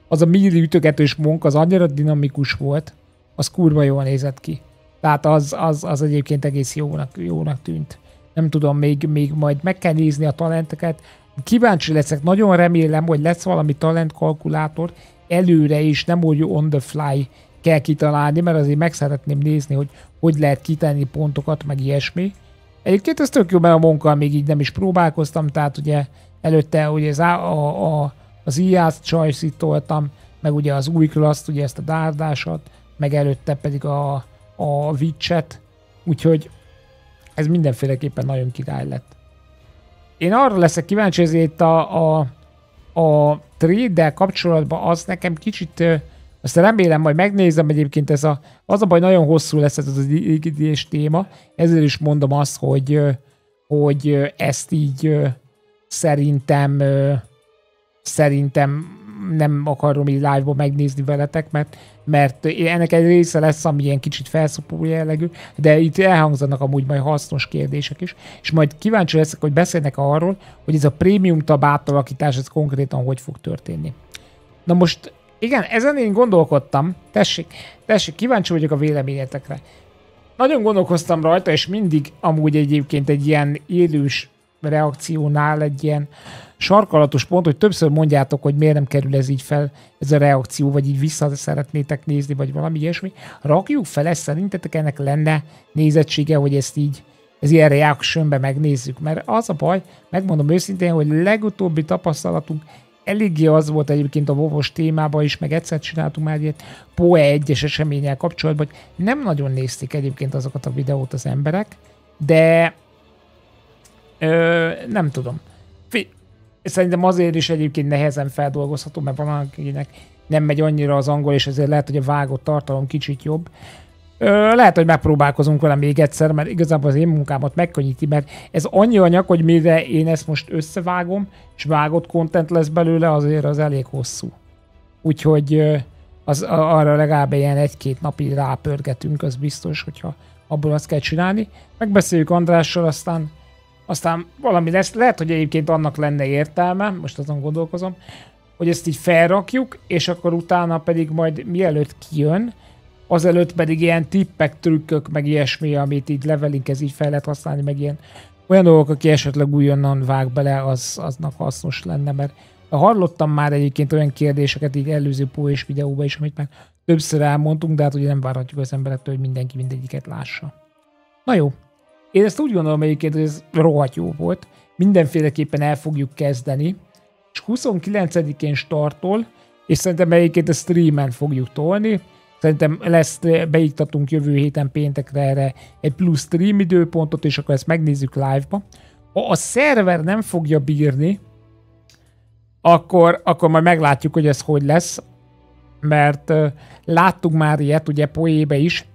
Az a melee ütögetős monk, az annyira dinamikus volt, az kurva jól nézett ki. Tehát az egyébként egész jónak tűnt. Nem tudom, még majd meg kell nézni a talenteket. Kíváncsi leszek, nagyon remélem, hogy lesz valami talentkalkulátor előre is, nem úgy on the fly kell kitalálni, mert azért meg szeretném nézni, hogy lehet kitenni pontokat, meg ilyesmi. Egyébként ez tök jó, mert a monkkal még így nem is próbálkoztam, tehát ugye előtte ugye az IAS Choice-it toltam, meg ugye az új klaszt, ugye ezt a dárdásat, meg előtte pedig a Witch-et, úgyhogy ez mindenféleképpen nagyon király lett. Én arra leszek kíváncsi, ezért a trade-del kapcsolatban az nekem kicsit, azt remélem, majd megnézem egyébként, az a baj, nagyon hosszú lesz ez az igidés téma, ezért is mondom azt, hogy ezt így szerintem nem akarom így live-ban megnézni veletek, mert ennek egy része lesz, ami ilyen kicsit felszopó jellegű, de itt elhangzanak amúgy majd hasznos kérdések is, és majd kíváncsi leszek, hogy beszélnek arról, hogy ez a prémium tab átalakítás, ez konkrétan hogy fog történni. Na most, igen, ezen én gondolkodtam, tessék, kíváncsi vagyok a véleményetekre. Nagyon gondolkoztam rajta, és mindig amúgy egyébként egy ilyen élős reakciónál egy ilyen sarkalatos pont, hogy többször mondjátok, hogy miért nem kerül ez így fel, ez a reakció, vagy így vissza szeretnétek nézni, vagy valami ilyesmi. Rakjuk fel ezt, szerintetek ennek lenne nézettsége, hogy ezt így, ez ilyen reactionbe megnézzük, mert az a baj, megmondom őszintén, hogy legutóbbi tapasztalatunk eléggé az volt egyébként a WoW-os témában is, meg egyszer csináltunk már ilyet PoE 1-es eseménnyel kapcsolatban, hogy nem nagyon nézték egyébként azokat a videót az emberek, de nem tudom. Szerintem azért is egyébként nehezen feldolgozható, mert van akinek nem megy annyira az angol, és ezért lehet, hogy a vágott tartalom kicsit jobb. Lehet, hogy megpróbálkozunk vele még egyszer, mert igazából az én munkámat megkönnyíti, mert ez annyi anyag, hogy mire én ezt most összevágom, és vágott content lesz belőle, azért az elég hosszú. Úgyhogy arra legalább ilyen 1-2 napig rápörgetünk, az biztos, hogyha abból azt kell csinálni. Megbeszéljük Andrással, aztán valami lesz. Lehet, hogy egyébként annak lenne értelme, most azon gondolkozom, hogy ezt így felrakjuk, és akkor utána pedig majd mielőtt kijön, azelőtt pedig ilyen tippek, trükkök, meg ilyesmi, amit így levelinghez így fel lehet használni, meg ilyen olyan dolgok, aki esetleg újonnan vág bele, aznak hasznos lenne, mert hallottam már egyébként olyan kérdéseket így előző PoE-s videóban is, amit már többször elmondtunk, de hát ugye nem várhatjuk az emberektől, hogy mindenki mindegyiket lássa. Na jó. Én ezt úgy gondolom egyébként, hogy ez rohadt jó volt. Mindenféleképpen el fogjuk kezdeni. És 29-én startol, és szerintem egyébként a streamen fogjuk tolni. Szerintem beiktatunk jövő héten péntekre erre egy plusz stream időpontot, és akkor ezt megnézzük live-ba. Ha a szerver nem fogja bírni, akkor majd meglátjuk, hogy ez hogy lesz, mert láttuk már ilyet, ugye poébe is,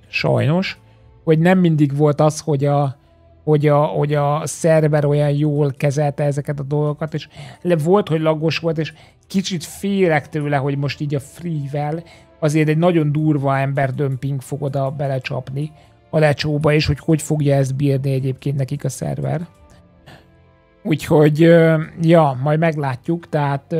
sajnos, hogy nem mindig volt az, hogy a szerver olyan jól kezelte ezeket a dolgokat, és volt, hogy lagos volt, és kicsit félek tőle, hogy most így a free-vel azért egy nagyon durva emberdömping fog oda belecsapni a lecsóba, és hogy fogja ezt bírni egyébként nekik a szerver. Úgyhogy, ja, majd meglátjuk, tehát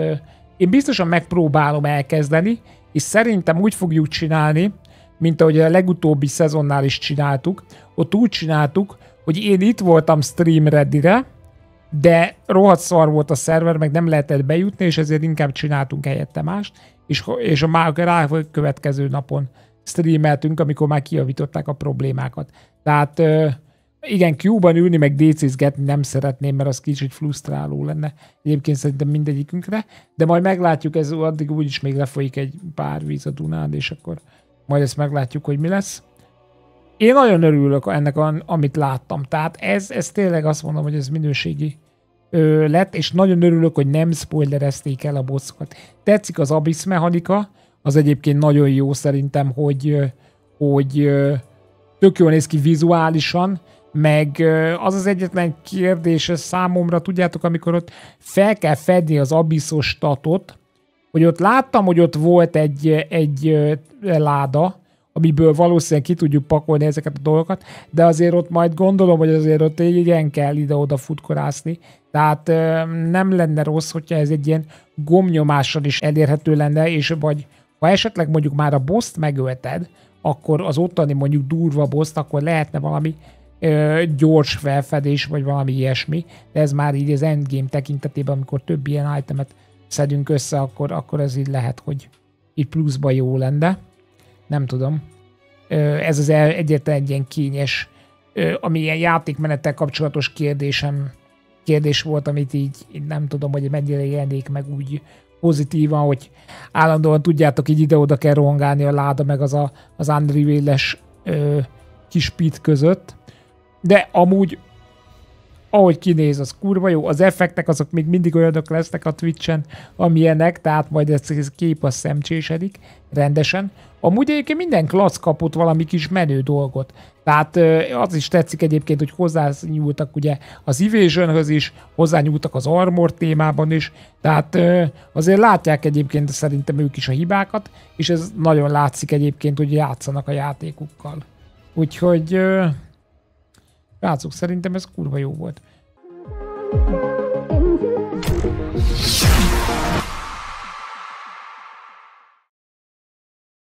én biztosan megpróbálom elkezdeni, és szerintem úgy fogjuk csinálni, mint ahogy a legutóbbi szezonnál is csináltuk. Ott úgy csináltuk, hogy én itt voltam stream ready-re, de rohadt szar volt a szerver, meg nem lehetett bejutni, és ezért inkább csináltunk helyette mást, és a következő napon streameltünk, amikor már kijavították a problémákat. Tehát igen, Q-ban ülni, meg DC-zgetni nem szeretném, mert az kicsit frusztráló lenne. Egyébként szerintem mindegyikünkre, de majd meglátjuk, ez addig úgyis még lefolyik egy pár víz a Dunán, és akkor majd ezt meglátjuk, hogy mi lesz. Én nagyon örülök ennek, amit láttam. Tehát ez tényleg azt mondom, hogy ez minőségi lett, és nagyon örülök, hogy nem spoilerezték el a bosszokat. Tetszik az abyss mechanika, az egyébként nagyon jó szerintem, hogy tök jól néz ki vizuálisan, meg az az egyetlen kérdés számomra, tudjátok, amikor ott fel kell fedni az abysszos statot, hogy ott láttam, hogy ott volt egy láda, amiből valószínűleg ki tudjuk pakolni ezeket a dolgokat, de azért ott majd gondolom, hogy azért ott igen kell ide-oda futkorászni. Tehát nem lenne rossz, hogyha ez egy ilyen gombnyomással is elérhető lenne, és vagy ha esetleg mondjuk már a bosst megölted, akkor az ottani mondjuk durva bosst, akkor lehetne valami gyors felfedés, vagy valami ilyesmi, de ez már így az endgame tekintetében, amikor több ilyen itemet szedünk össze, akkor ez így lehet, hogy így pluszba jó lenne. Nem tudom. Ez az egyetlen egy ilyen kényes, ami ilyen játékmenettel kapcsolatos kérdés volt, amit így nem tudom, hogy mennyire élnék meg úgy pozitívan, hogy állandóan tudjátok, így ide-oda kell rohangálni a láda, meg az Unreal-es kis pit között. De amúgy, ahogy kinéz, az kurva jó. Az effektek azok még mindig olyanok lesznek a Twitch-en, amilyenek, tehát majd ez kép az szemcsésedik rendesen. Amúgy egyébként minden klassz kapott valami kis menő dolgot. Tehát az is tetszik egyébként, hogy hozzányúltak ugye az Evasionhöz is, hozzányúltak az Armor témában is, tehát azért látják egyébként szerintem ők is a hibákat, és ez nagyon látszik egyébként, hogy játszanak a játékukkal. Úgyhogy látszok, szerintem ez kurva jó volt.